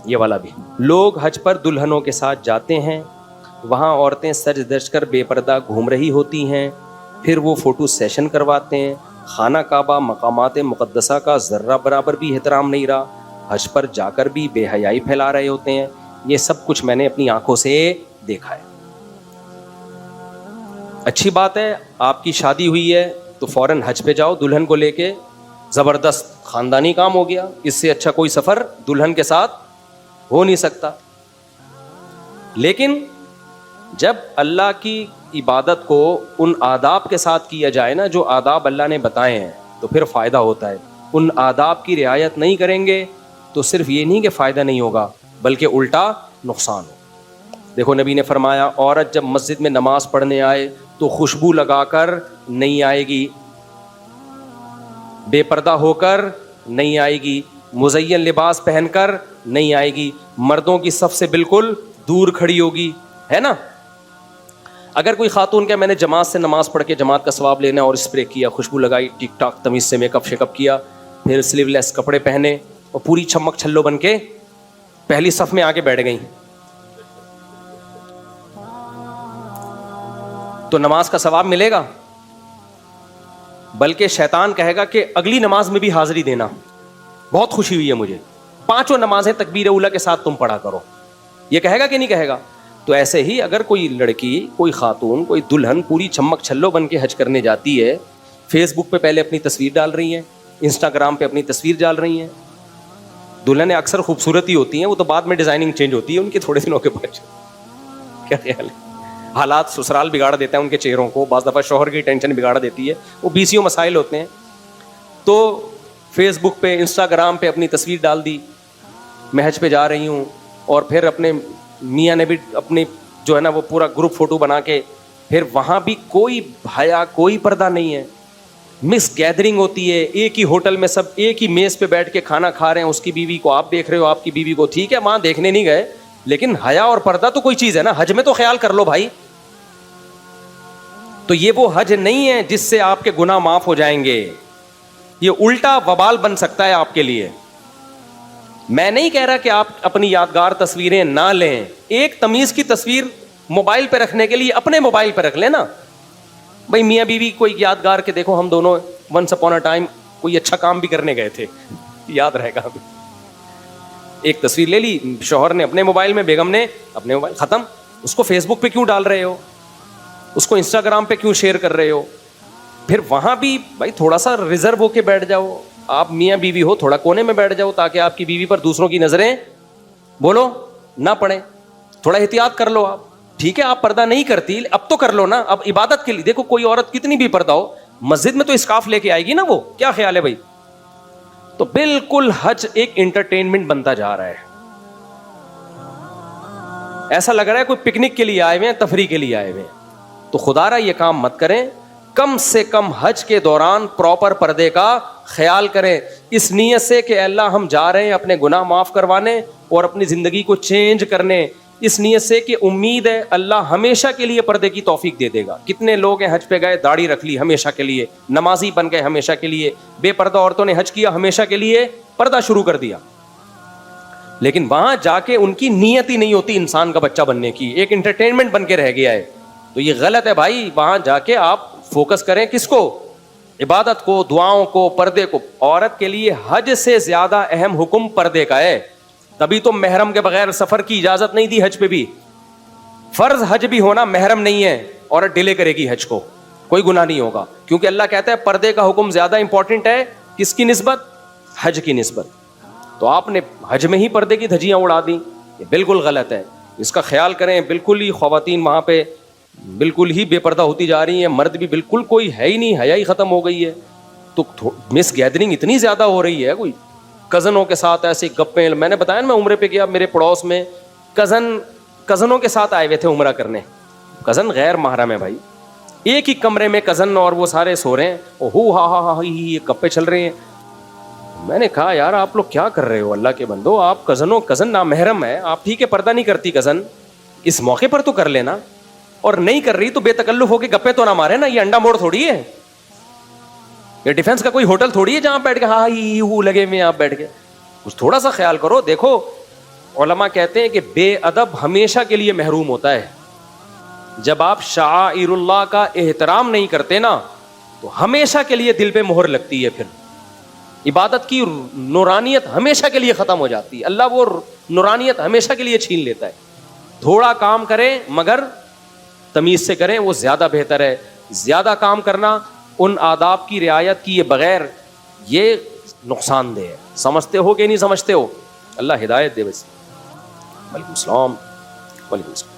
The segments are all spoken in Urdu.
یہ والا بھی. لوگ حج پر دلہنوں کے ساتھ جاتے ہیں, وہاں عورتیں سج دج کر بے پردہ گھوم رہی ہوتی ہیں, پھر وہ فوٹو سیشن کرواتے ہیں. خانہ کعبہ مقامات مقدسہ کا ذرہ برابر بھی احترام نہیں رہا, حج پر جا کر بھی بے حیائی پھیلا رہے ہوتے ہیں. یہ سب کچھ میں نے اپنی آنکھوں سے دیکھا ہے. اچھی بات ہے, آپ کی شادی ہوئی ہے تو فوراً حج پہ جاؤ دلہن کو لے کے, زبردست خاندانی کام ہو گیا. اس سے اچھا کوئی سفر دلہن کے ساتھ ہو نہیں سکتا. لیکن جب اللہ کی عبادت کو ان آداب کے ساتھ کیا جائے نا جو آداب اللہ نے بتائے ہیں, تو پھر فائدہ ہوتا ہے. ان آداب کی رعایت نہیں کریں گے تو صرف یہ نہیں کہ فائدہ نہیں ہوگا بلکہ الٹا نقصان ہو. دیکھو نبی نے فرمایا, عورت جب مسجد میں نماز پڑھنے آئے تو خوشبو لگا کر نہیں آئے گی, بے پردہ ہو کر نہیں آئے گی, مزین لباس پہن کر نہیں آئے گی, مردوں کی صف سے بالکل دور کھڑی ہوگی, ہے نا. اگر کوئی خاتون کہ میں نے جماعت سے نماز پڑھ کے جماعت کا ثواب لینا اور اسپرے کیا, خوشبو لگائی, ٹک ٹاک تمیز سے میک اپ شیک کیا, پھر سلیو لیس کپڑے پہنے اور پوری چھمک چھلو بن کے پہلی صف میں آ کے بیٹھ گئی, تو نماز کا ثواب ملے گا؟ بلکہ شیطان کہے گا کہ اگلی نماز میں بھی حاضری دینا, بہت خوشی ہوئی ہے مجھے, 5 نمازیں تکبیر اولیٰ کے ساتھ تم پڑھا کرو. یہ کہے گا کہ نہیں کہے گا؟ تو ایسے ہی اگر کوئی لڑکی, کوئی خاتون, کوئی دلہن پوری چھمک چھلو بن کے حج کرنے جاتی ہے, فیس بک پہ پہلے اپنی تصویر ڈال رہی ہیں, انسٹاگرام پہ اپنی تصویر ڈال رہی ہیں. دلہنیں اکثر خوبصورت ہی ہوتی ہیں, وہ تو بعد میں ڈیزائننگ چینج ہوتی ہے ان کے تھوڑے دنوں کے بعد. کیا خیال ہے؟ حالات سسرال بگاڑ دیتا ہے ان کے چہروں کو, بعض دفعہ شوہر کی ٹینشن بگاڑ دیتی ہے, وہ بیسیوں مسائل ہوتے ہیں. تو فیس بک پہ انسٹاگرام پہ اپنی تصویر ڈال دی, میں حج پہ جا رہی ہوں, اور پھر اپنے میاں نے بھی اپنی جو ہے نا وہ پورا گروپ فوٹو بنا کے, پھر وہاں بھی کوئی حیا کوئی پردہ نہیں ہے, مس گیدرنگ ہوتی ہے. ایک ہی ہوٹل میں سب ایک ہی میز پہ بیٹھ کے کھانا کھا رہے ہیں, اس کی بیوی کو آپ دیکھ رہے ہو, آپ کی بیوی کو, ٹھیک ہے وہاں دیکھنے نہیں گئے, لیکن حیا اور پردہ تو کوئی چیز ہے نا, حج میں تو خیال کر لو بھائی. تو یہ وہ حج نہیں ہے جس سے آپ کے گناہ معاف ہو جائیں گے, یہ الٹا وبال بن سکتا ہے آپ کے لیے. میں نہیں کہہ رہا کہ آپ اپنی یادگار تصویریں نہ لیں, ایک تمیز کی تصویر موبائل پہ رکھنے کے لیے اپنے موبائل پہ رکھ لیں نا بھائی, میاں بیوی کوئی یادگار کے دیکھو ہم دونوں ونس اپون اے ٹائم کوئی اچھا کام بھی کرنے گئے تھے, یاد رہے گا. ایک تصویر لے لی, شوہر نے اپنے موبائل میں, بیگم نے اپنے موبائل, ختم. اس کو فیس بک پہ کیوں ڈال رہے ہو, اس کو انسٹاگرام پہ کیوں شیئر کر رہے ہو؟ پھر وہاں بھی بھائی تھوڑا سا ریزرو ہو کے بیٹھ جاؤ. آپ میاں بیوی ہو, تھوڑا کونے میں بیٹھ جاؤ تاکہ آپ کی بیوی پر دوسروں کی نظریں بولو نہ پڑیں. تھوڑا احتیاط کر لو آپ. ٹھیک ہے آپ پردہ نہیں کرتی, اب تو کر لو نا, اب عبادت کے لیے. دیکھو کوئی عورت کتنی بھی پردہ ہو, مسجد میں تو اسکارف لے کے آئے گی نا, وہ کیا خیال ہے بھائی؟ تو بالکل حج ایک انٹرٹینمنٹ بنتا جا رہا ہے. ایسا لگ رہا ہے کوئی پکنک کے لیے آئے ہوئے ہیں, تفریح کے لیے آئے ہوئے ہیں. تو خدا را یہ کام مت کریں, کم سے کم حج کے دوران پراپر پردے کا خیال کریں, اس نیت سے کہ اللہ ہم جا رہے ہیں اپنے گناہ معاف کروانے اور اپنی زندگی کو چینج کرنے, اس نیت سے کہ امید ہے اللہ ہمیشہ کے لیے پردے کی توفیق دے دے گا. کتنے لوگ ہیں حج پہ گئے, داڑھی رکھ لی ہمیشہ کے لیے, نمازی بن گئے ہمیشہ کے لیے, بے پردہ عورتوں نے حج کیا ہمیشہ کے لیے, پردہ شروع کر دیا, لیکن وہاں جا کے ان کی نیت ہی نہیں ہوتی انسان کا بچہ بننے کی, ایک انٹرٹینمنٹ بن کے رہ گیا ہے. تو یہ غلط ہے بھائی. وہاں جا کے آپ فوکس کریں کس کو؟ عبادت کو, دعاؤں کو, پردے کو. عورت کے لیے حج سے زیادہ اہم حکم پردے کا ہے. تبھی تو محرم کے بغیر سفر کی اجازت نہیں دی حج پہ بھی. فرض حج بھی ہونا, محرم نہیں ہے, عورت ڈیلے کرے گی حج کو, کوئی گناہ نہیں ہوگا, کیونکہ اللہ کہتا ہے پردے کا حکم زیادہ امپورٹنٹ ہے. کس کی نسبت؟ حج کی نسبت. تو آپ نے حج میں ہی پردے کی دھجیاں اڑا دیں, یہ بالکل غلط ہے. اس کا خیال کریں. بالکل ہی خواتین وہاں پہ بالکل ہی بے پردہ ہوتی جا رہی ہیں, مرد بھی بالکل کوئی ہے ہی نہیں, حیا ہی ختم ہو گئی ہے. تو مس گیدرنگ اتنی زیادہ ہو رہی ہے, کوئی کزنوں کے ساتھ ایسے گپیں. میں نے بتایا نا میں عمرے پہ گیا, میرے پڑوس میں کزنوں کے ساتھ آئے ہوئے تھے عمرہ کرنے. کزن غیر محرم ہے بھائی, ایک ہی کمرے میں کزن اور وہ سارے سو رہے ہیں, ہو ہا ہا ہا یہ گپے چل رہے ہیں. میں نے کہا یار آپ لوگ کیا کر رہے ہو اللہ کے بندو, آپ کزن نامحرم ہے, آپ ٹھیک ہے پردہ نہیں کرتی کزن, اس موقع پر تو کر لینا, اور نہیں کر رہی تو بے تکلف ہو کے گپے تو نہ مارے نا. یہ انڈا موڑ تھوڑی ہے, یہ ڈیفینس کا کوئی ہوٹل تھوڑی ہے جہاں بیٹھ کے ہاں لگے ہوئے آپ بیٹھ کے. کچھ تھوڑا سا خیال کرو. دیکھو علماء کہتے ہیں کہ بے ادب ہمیشہ کے لیے محروم ہوتا ہے. جب آپ شعائر اللہ کا احترام نہیں کرتے نا تو ہمیشہ کے لیے دل پہ مہر لگتی ہے, پھر عبادت کی نورانیت ہمیشہ کے لیے ختم ہو جاتی ہے. اللہ وہ نورانیت ہمیشہ کے لیے چھین لیتا ہے. تھوڑا کام کریں مگر تمیز سے کریں, وہ زیادہ بہتر ہے. زیادہ کام کرنا ان آداب کی رعایت کیے بغیر یہ نقصان دہ ہے. سمجھتے ہو کہ نہیں سمجھتے ہو؟ اللہ ہدایت دے. بس وعلیکم السلام. وعلیکم السلام.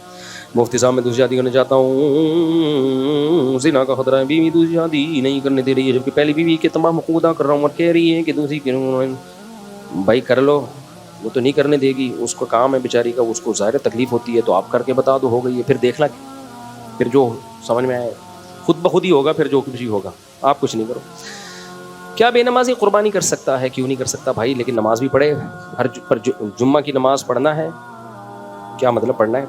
مفتی صاحب میں دوسری شادی کرنا چاہتا ہوں, زنا کا خطرہ ہے, بیوی دوسری شادی نہیں کرنے دے رہی ہے جبکہ پہلی بیوی کے تمام حقوق ادا کر رہا ہوں اور کہہ رہی ہے کہ دوسری کیوں. بھائی کر لو, وہ تو نہیں کرنے دے گی, اس کو کام ہے بیچاری کا, اس کو ظاہر تکلیف ہوتی ہے, تو آپ کر کے بتا دو, ہو گئی ہے. پھر دیکھنا پھر جو سمجھ میں آئے خود بخود ہی ہوگا, پھر جو کچھ ہی ہوگا, آپ کچھ نہیں کرو. کیا بے نمازی قربانی کر سکتا ہے؟ کیوں نہیں کر سکتا بھائی, لیکن نماز بھی پڑھے. ہر پر جمعہ کی نماز پڑھنا ہے. کیا مطلب پڑھنا ہے؟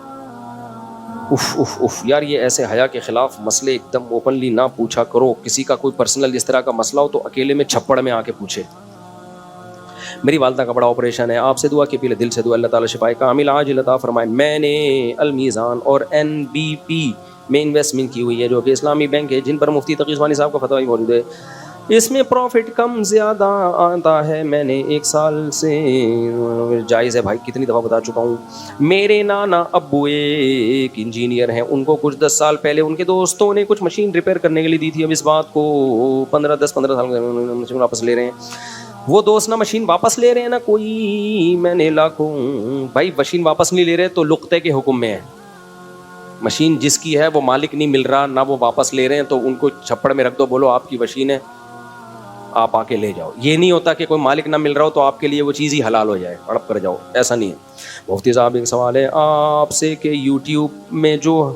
یار یہ ایسے حیا کے خلاف مسئلے ایک دم اوپنلی نہ پوچھا کرو. کسی کا کوئی پرسنل اس طرح کا مسئلہ ہو تو اکیلے میں چھپڑ میں آ کے پوچھے. میری والدہ کا بڑا آپریشن ہے, آپ سے دعا کی اپیل ہے, دل سے دعا, اللہ تعالیٰ شفائے کامل عاجل عطا فرمائے. میں نے المیزان اور NBP میں انویسٹمنٹ کی ہوئی ہے جو کہ اسلامی بینک ہے, جن پر مفتی تقی عثمانی صاحب کا فتویٰ بھی موجود ہے. اس میں پروفٹ کم زیادہ آتا ہے. میں نے 1 سال سے جائز ہے بھائی, کتنی دفعہ بتا چکا ہوں. میرے نانا ابو ایک انجینئر ہیں, ان کو کچھ 10 سال پہلے ان کے دوستوں نے کچھ مشین ریپیئر کرنے کے لیے دی تھی. اب اس بات کو 15 سال مشین واپس لے رہے ہیں. وہ دوست نہ مشین واپس لے رہے ہیں نا کوئی, میں نے لاکھوں. بھائی مشین واپس نہیں لے رہے تو لقطے کے حکم میں ہے. مشین جس کی ہے وہ مالک نہیں مل رہا, نہ وہ واپس لے رہے ہیں, تو ان کو چھپڑ میں رکھ دو, بولو آپ کی مشین ہے, آپ آ کے لے جاؤ. یہ نہیں ہوتا کہ کوئی مالک نہ مل رہا ہو تو آپ کے لیے وہ چیز ہی حلال ہو جائے, ہڑپ کر جاؤ, ایسا نہیں ہے. مفتی صاحب ایک سوال ہے آپ سے کہ یوٹیوب میں جو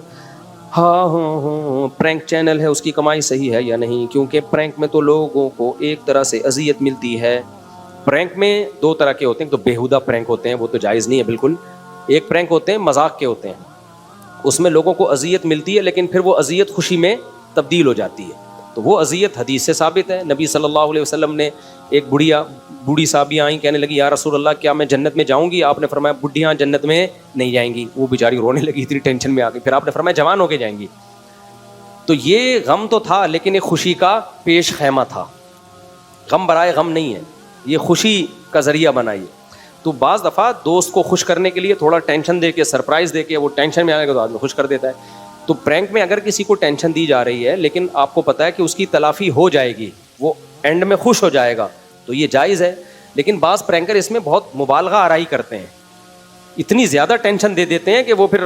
پرینک چینل ہے اس کی کمائی صحیح ہے یا نہیں؟ کیونکہ پرینک میں تو لوگوں کو ایک طرح سے اذیت ملتی ہے. پرینک میں 2 طرح کے ہوتے ہیں, تو بیہودہ پرینک ہوتے ہیں, وہ تو جائز نہیں ہے بالکل. ایک پرینک ہوتے ہیں مذاق کے ہوتے ہیں, اس میں لوگوں کو اذیت ملتی ہے لیکن پھر وہ اذیت خوشی میں تبدیل ہو جاتی ہے. تو وہ اذیت حدیث سے ثابت ہے. نبی صلی اللہ علیہ وسلم نے ایک بوڑھی صحابی آئیں, کہنے لگی یا رسول اللہ کیا میں جنت میں جاؤں گی؟ آپ نے فرمایا بڈھیاں جنت میں نہیں جائیں گی. وہ بیچاری رونے لگی, اتنی ٹینشن میں آ گئی. پھر آپ نے فرمایا جوان ہو کے جائیں گی. تو یہ غم تو تھا لیکن ایک خوشی کا پیش خیمہ تھا. غم برائے غم نہیں ہے, یہ خوشی کا ذریعہ بنائیے. تو بعض دفعہ دوست کو خوش کرنے کے لیے تھوڑا ٹینشن دے کے, سرپرائز دے کے, وہ ٹینشن میں آنے کے تو آدمی خوش کر دیتا ہے. تو پرینک میں اگر کسی کو ٹینشن دی جا رہی ہے لیکن آپ کو پتہ ہے کہ اس کی تلافی ہو جائے گی, وہ اینڈ میں خوش ہو جائے گا, تو یہ جائز ہے. لیکن بعض پرینکر اس میں بہت مبالغہ آرائی کرتے ہیں, اتنی زیادہ ٹینشن دے دیتے ہیں کہ وہ پھر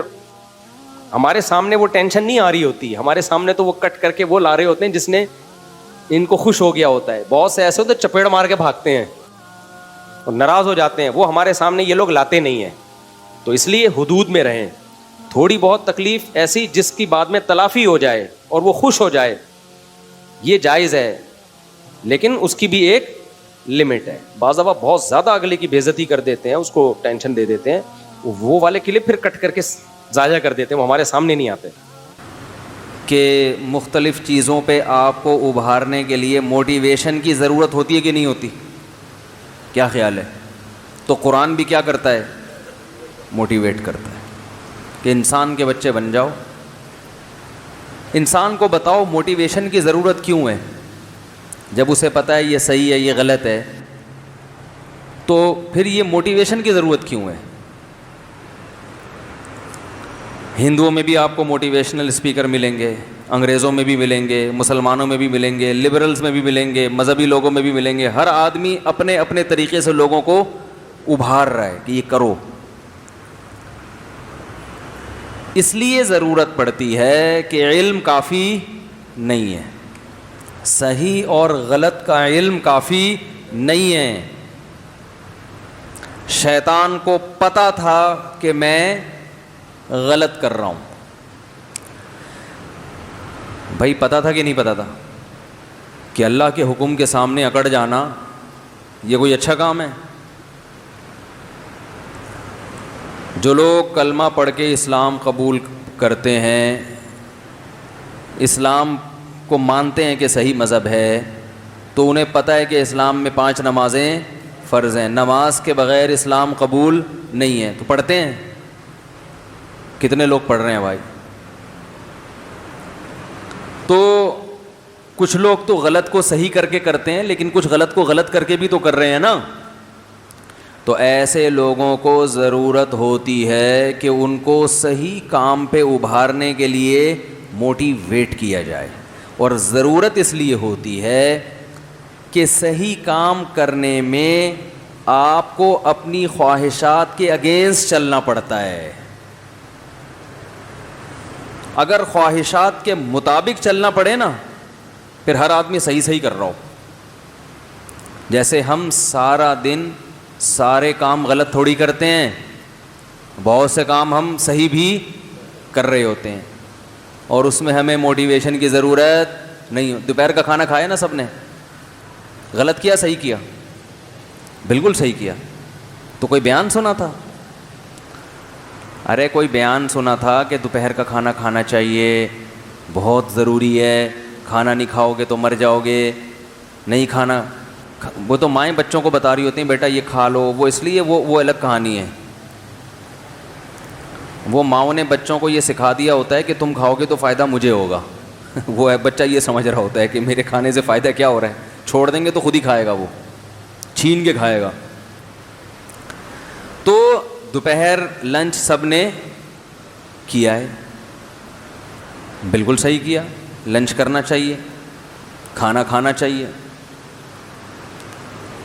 ہمارے سامنے وہ ٹینشن نہیں آ رہی ہوتی, ہمارے سامنے تو وہ کٹ کر کے وہ لا رہے ہوتے ہیں جس نے ان کو خوش ہو گیا ہوتا ہے. بہت سے ایسے ہوتے ہیں چپیڑ مار کے بھاگتے ہیں اور ناراض ہو جاتے ہیں, وہ ہمارے سامنے یہ لوگ لاتے نہیں ہیں. تو اس لیے حدود میں رہیں. تھوڑی بہت تکلیف ایسی جس کی بعد میں تلافی ہو جائے اور وہ خوش ہو جائے, یہ جائز ہے, لیکن اس کی بھی ایک لمٹ ہے. بعض دفعہ بہت زیادہ اگلے کی بے عزتی کر دیتے ہیں, اس کو ٹینشن دے دیتے ہیں, وہ والے کلپ پھر کٹ کر کے ضائع کر دیتے ہیں, وہ ہمارے سامنے نہیں آتے. کہ مختلف چیزوں پہ آپ کو ابھارنے کے لیے موٹیویشن کی ضرورت ہوتی ہے کہ نہیں ہوتی؟ کیا خیال ہے؟ تو قرآن بھی کیا کرتا ہے؟ موٹیویٹ کرتا ہے کہ انسان کے بچے بن جاؤ. انسان کو بتاؤ موٹیویشن کی ضرورت کیوں ہے. جب اسے پتہ ہے یہ صحیح ہے یہ غلط ہے, تو پھر یہ موٹیویشن کی ضرورت کیوں ہے؟ ہندوؤں میں بھی آپ کو موٹیویشنل اسپیکر ملیں گے, انگریزوں میں بھی ملیں گے, مسلمانوں میں بھی ملیں گے, لبرلز میں بھی ملیں گے, مذہبی لوگوں میں بھی ملیں گے. ہر آدمی اپنے اپنے طریقے سے لوگوں کو ابھار رہا ہے کہ یہ کرو. اس لیے ضرورت پڑتی ہے کہ علم کافی نہیں ہے, صحیح اور غلط کا علم کافی نہیں ہے. شیطان کو پتہ تھا کہ میں غلط کر رہا ہوں. بھائی پتہ تھا کہ نہیں پتہ تھا کہ اللہ کے حکم کے سامنے اکڑ جانا یہ کوئی اچھا کام ہے؟ جو لوگ کلمہ پڑھ کے اسلام قبول کرتے ہیں, اسلام کو مانتے ہیں کہ صحیح مذہب ہے, تو انہیں پتہ ہے کہ اسلام میں 5 نمازیں فرض ہیں. نماز کے بغیر اسلام قبول نہیں ہے. تو پڑھتے ہیں؟ کتنے لوگ پڑھ رہے ہیں بھائی؟ تو کچھ لوگ تو غلط کو صحیح کر کے کرتے ہیں, لیکن کچھ غلط کو غلط کر کے بھی تو کر رہے ہیں نا. تو ایسے لوگوں کو ضرورت ہوتی ہے کہ ان کو صحیح کام پہ ابھارنے کے لیے موٹیویٹ کیا جائے. اور ضرورت اس لیے ہوتی ہے کہ صحیح کام کرنے میں آپ کو اپنی خواہشات کے اگینسٹ چلنا پڑتا ہے. اگر خواہشات کے مطابق چلنا پڑے نا, پھر ہر آدمی صحیح کر رہا ہو. جیسے ہم سارا دن سارے کام غلط تھوڑی کرتے ہیں, بہت سے کام ہم صحیح بھی کر رہے ہوتے ہیں, اور اس میں ہمیں موٹیویشن کی ضرورت نہیں. دوپہر کا کھانا کھایا نا سب نے, غلط کیا صحیح کیا؟ بالکل صحیح کیا. تو کوئی بیان سنا تھا؟ ارے کوئی بیان سنا تھا کہ دوپہر کا کھانا کھانا چاہیے, بہت ضروری ہے, کھانا نہیں کھاؤ گے تو مر جاؤ گے, نہیں کھانا. وہ تو مائیں بچوں کو بتا رہی ہوتی ہیں بیٹا یہ کھا لو, وہ اس لیے وہ الگ کہانی ہے. وہ ماؤں نے بچوں کو یہ سکھا دیا ہوتا ہے کہ تم کھاؤ گے تو فائدہ مجھے ہوگا. وہ ہے بچہ یہ سمجھ رہا ہوتا ہے کہ میرے کھانے سے فائدہ کیا ہو رہا ہے, چھوڑ دیں گے تو خود ہی کھائے گا, وہ چھین کے کھائے گا. تو دوپہر لنچ سب نے کیا ہے, بالکل صحیح کیا. لنچ کرنا چاہیے, کھانا کھانا چاہیے.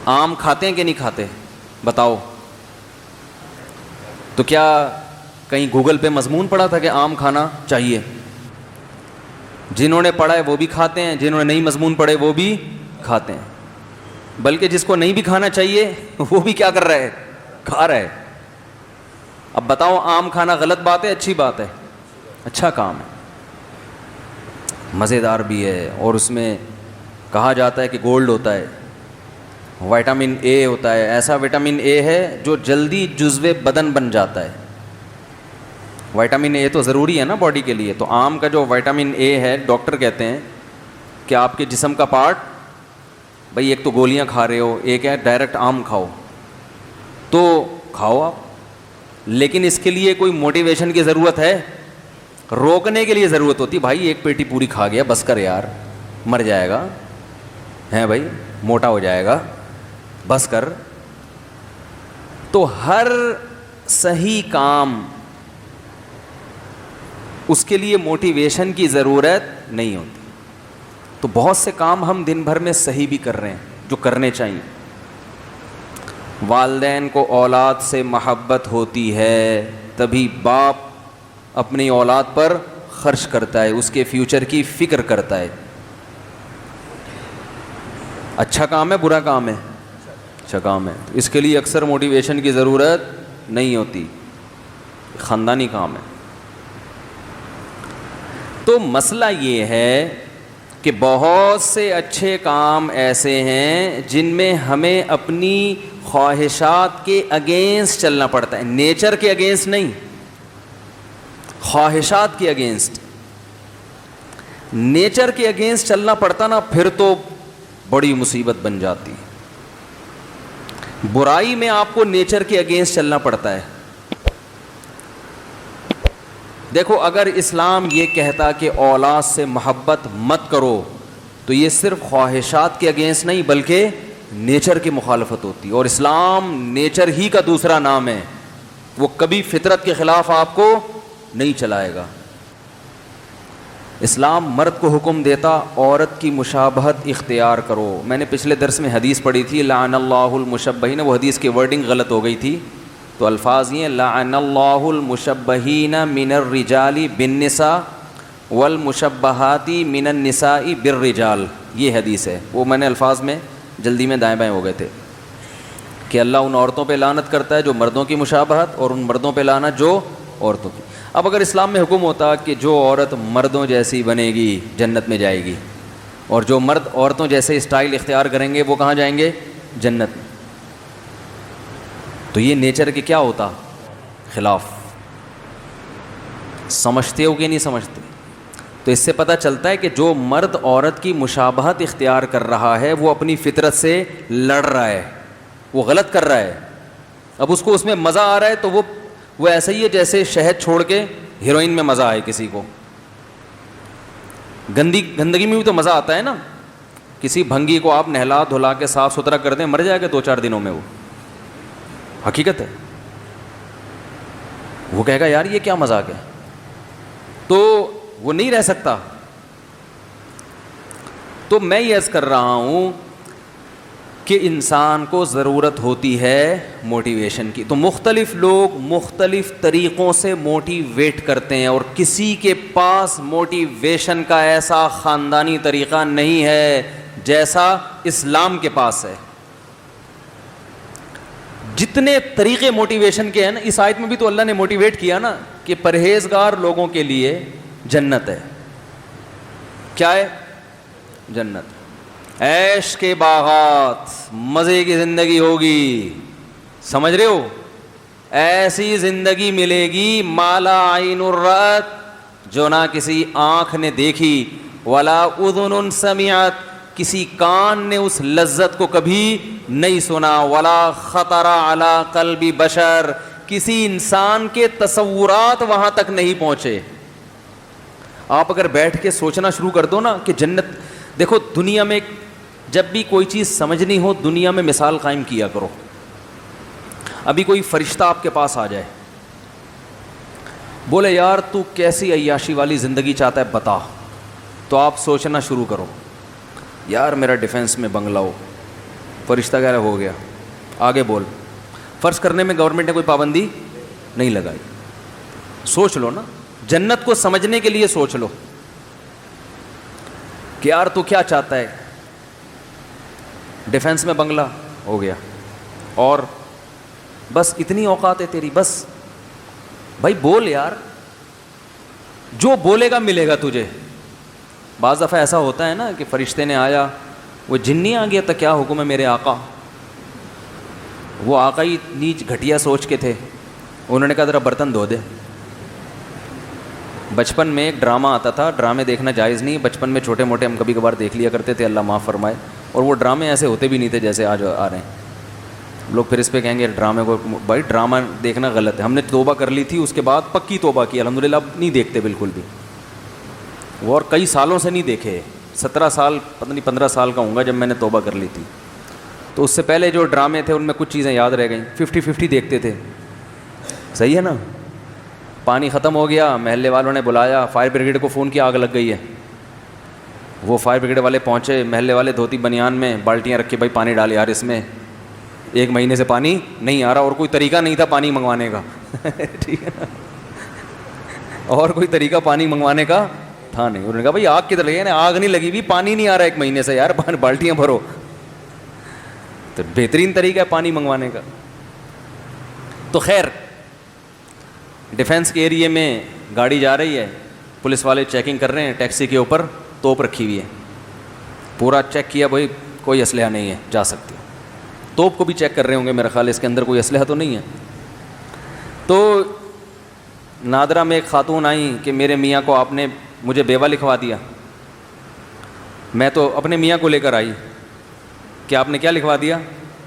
آم کھاتے ہیں کہ نہیں کھاتے بتاؤ؟ تو کیا کہیں گوگل پہ مضمون پڑھا تھا کہ آم کھانا چاہیے؟ جنہوں نے پڑھا ہے وہ بھی کھاتے ہیں, جنہوں نے نہیں مضمون پڑھے وہ بھی کھاتے ہیں. بلکہ جس کو نہیں بھی کھانا چاہیے وہ بھی کیا کر رہا ہے, کھا رہا ہے. اب بتاؤ آم کھانا غلط بات ہے اچھی بات ہے؟ اچھا کام ہے, مزیدار بھی ہے, اور اس میں کہا جاتا ہے کہ گولڈ ہوتا ہے, وٹامن اے ہوتا ہے. ایسا وٹامن اے ہے جو جلدی جزو بدن بن جاتا ہے. وٹامن اے تو ضروری ہے نا باڈی کے لیے. تو آم کا جو وٹامن اے ہے, ڈاکٹر کہتے ہیں کہ آپ کے جسم کا پارٹ, بھائی ایک تو گولیاں کھا رہے ہو, ایک ہے ڈائریکٹ آم کھاؤ, تو کھاؤ آپ, لیکن اس کے لیے کوئی موٹیویشن کی ضرورت ہے, روکنے کے لیے ضرورت ہوتی. بھائی ایک پیٹی پوری کھا گیا بس کر یار, مر جائے گا, ہیں بھائی موٹا ہو جائے گا, بس کر. تو ہر صحیح کام اس کے لیے موٹیویشن کی ضرورت نہیں ہوتی. تو بہت سے کام ہم دن بھر میں صحیح بھی کر رہے ہیں جو کرنے چاہیے. والدین کو اولاد سے محبت ہوتی ہے, تبھی باپ اپنی اولاد پر خرچ کرتا ہے, اس کے فیوچر کی فکر کرتا ہے. اچھا کام ہے برا کام ہے؟ اچھا کام ہے. اس کے لیے اکثر موٹیویشن کی ضرورت نہیں ہوتی, خاندانی کام ہے. تو مسئلہ یہ ہے کہ بہت سے اچھے کام ایسے ہیں جن میں ہمیں اپنی خواہشات کے اگینسٹ چلنا پڑتا ہے, نیچر کے اگینسٹ نہیں, خواہشات کے اگینسٹ. نیچر کے اگینسٹ چلنا پڑتا نا, پھر تو بڑی مصیبت بن جاتی. برائی میں آپ کو نیچر کے اگینسٹ چلنا پڑتا ہے. دیکھو اگر اسلام یہ کہتا کہ اولاد سے محبت مت کرو, تو یہ صرف خواہشات کے اگینسٹ نہیں بلکہ نیچر کی مخالفت ہوتی. اور اسلام نیچر ہی کا دوسرا نام ہے, وہ کبھی فطرت کے خلاف آپ کو نہیں چلائے گا. اسلام مرد کو حکم دیتا عورت کی مشابہت اختیار کرو. میں نے پچھلے درس میں حدیث پڑھی تھی لعن اللہ المشبہین, وہ حدیث کی ورڈنگ غلط ہو گئی تھی, تو الفاظ یہ لعن اللہ المشبہین من الرجال بالنساء والمشبہات من النساء بالرجال. یہ حدیث ہے, وہ میں نے الفاظ میں جلدی میں دائیں بائیں ہو گئے تھے کہ اللہ ان عورتوں پہ لعنت کرتا ہے جو مردوں کی مشابہت, اور ان مردوں پہ لعنت جو عورتوں کی. اب اگر اسلام میں حکم ہوتا کہ جو عورت مردوں جیسی بنے گی جنت میں جائے گی, اور جو مرد عورتوں جیسے اسٹائل اختیار کریں گے وہ کہاں جائیں گے؟ جنت میں. تو یہ نیچر کے کیا ہوتا؟ خلاف. سمجھتے ہو کہ نہیں سمجھتے؟ تو اس سے پتہ چلتا ہے کہ جو مرد عورت کی مشابہت اختیار کر رہا ہے وہ اپنی فطرت سے لڑ رہا ہے. وہ غلط کر رہا ہے, اب اس کو اس میں مزہ آ رہا ہے, تو وہ ایسا ہی ہے جیسے شہد چھوڑ کے ہیروئن میں مزہ آئے کسی کو. گندگی میں بھی تو مزہ آتا ہے نا. کسی بھنگی کو آپ نہلا دھلا کے صاف ستھرا کر دیں, مر جائے گا 2-4 دنوں میں, وہ حقیقت ہے. وہ کہے گا یار یہ کیا مذاق ہے, تو وہ نہیں رہ سکتا. تو میں یہ عرض کر رہا ہوں کہ انسان کو ضرورت ہوتی ہے موٹیویشن کی. تو مختلف لوگ مختلف طریقوں سے موٹیویٹ کرتے ہیں, اور کسی کے پاس موٹیویشن کا ایسا خاندانی طریقہ نہیں ہے جیسا اسلام کے پاس ہے. جتنے طریقے موٹیویشن کے ہیں نا, اس آیت میں بھی تو اللہ نے موٹیویٹ کیا نا کہ پرہیزگار لوگوں کے لیے جنت ہے. کیا ہے؟ جنت. عیش کے باغات, مزے کی زندگی ہوگی, سمجھ رہے ہو؟ ایسی زندگی ملے گی مالا عین رأت, جو نہ کسی آنکھ نے دیکھی, ولا اذن سمعت, کسی کان نے اس لذت کو کبھی نہیں سنا, ولا خطر علی قلب بشر, کسی انسان کے تصورات وہاں تک نہیں پہنچے. آپ اگر بیٹھ کے سوچنا شروع کر دو نا کہ جنت, دیکھو دنیا میں جب بھی کوئی چیز سمجھنی ہو دنیا میں مثال قائم کیا کرو. ابھی کوئی فرشتہ آپ کے پاس آ جائے, بولے یار تو کیسی عیاشی والی زندگی چاہتا ہے بتا, تو آپ سوچنا شروع کرو یار میرا ڈیفینس میں بنگلہ ہو. فرشتہ کہہ رہا ہو گیا, آگے بول. فرض کرنے میں گورنمنٹ نے کوئی پابندی نہیں لگائی, سوچ لو نا, جنت کو سمجھنے کے لیے سوچ لو کہ یار تو کیا چاہتا ہے. ڈیفینس میں بنگلہ ہو گیا, اور بس اتنی اوقات ہے تیری, بس بھائی بول یار, جو بولے گا ملے گا تجھے. بعض دفعہ ایسا ہوتا ہے نا کہ فرشتے نے آیا, وہ جنی آ گیا تھا, کیا حکم ہے میرے آقا. وہ آقا ہی نیچ گھٹیا سوچ کے تھے, انہوں نے کہا ذرا برتن دھو دے. بچپن میں ایک ڈرامہ آتا تھا, ڈرامے دیکھنا جائز نہیں, بچپن میں چھوٹے موٹے ہم کبھی کبھار دیکھ لیا کرتے تھے, اللہ معاف فرمائے. اور وہ ڈرامے ایسے ہوتے بھی نہیں تھے جیسے آج آ رہے ہیں. لوگ پھر اس پہ کہیں گے ڈرامے کو, بھائی ڈرامہ دیکھنا غلط ہے. ہم نے توبہ کر لی تھی, اس کے بعد پکی توبہ کی الحمدللہ, اب نہیں دیکھتے بالکل بھی. وہ اور کئی سالوں سے نہیں دیکھے, 17 سال پتہ نہیں 15 سال کا ہوں گا جب میں نے توبہ کر لی تھی. تو اس سے پہلے جو ڈرامے تھے ان میں کچھ چیزیں یاد رہ گئیں. 50-50 دیکھتے تھے, صحیح ہے نا. پانی ختم ہو گیا, محلے والوں نے بلایا, فائر بریگیڈ کو فون کیا آگ لگ گئی ہے. وہ فائر بریگیڈ والے پہنچے, محلے والے دھوتی بنیان میں بالٹیاں رکھ کے, بھائی پانی ڈال یار اس میں, 1 مہینے سے پانی نہیں آ رہا, اور کوئی طریقہ نہیں تھا پانی منگوانے کا. ٹھیک ہے نا, اور کوئی طریقہ پانی منگوانے کا تھا نہیں. انہوں نے کہا بھائی آگ کدھر لگی ہے, آگ نہیں لگی ہوئی, پانی نہیں آ رہا 1 مہینے سے یار, بالٹیاں بھرو. تو بہترین طریقہ ہے پانی منگوانے کا. تو خیر, ڈیفینس کے ایریے میں گاڑی جا رہی ہے, پولیس والے چیکنگ کر رہے ہیں, ٹیکسی کے اوپر توپ رکھی ہوئی ہے. پورا چیک کیا, بھائی کوئی اسلحہ نہیں ہے, جا سکتے. توپ کو بھی چیک کر رہے ہوں گے میرا خیال, اس کے اندر کوئی اسلحہ تو نہیں ہے. تو نادرہ میں ایک خاتون آئیں کہ میرے میاں کو آپ نے مجھے بیوہ لکھوا دیا. میں تو اپنے میاں کو لے کر آئی کہ آپ نے کیا لکھوا دیا,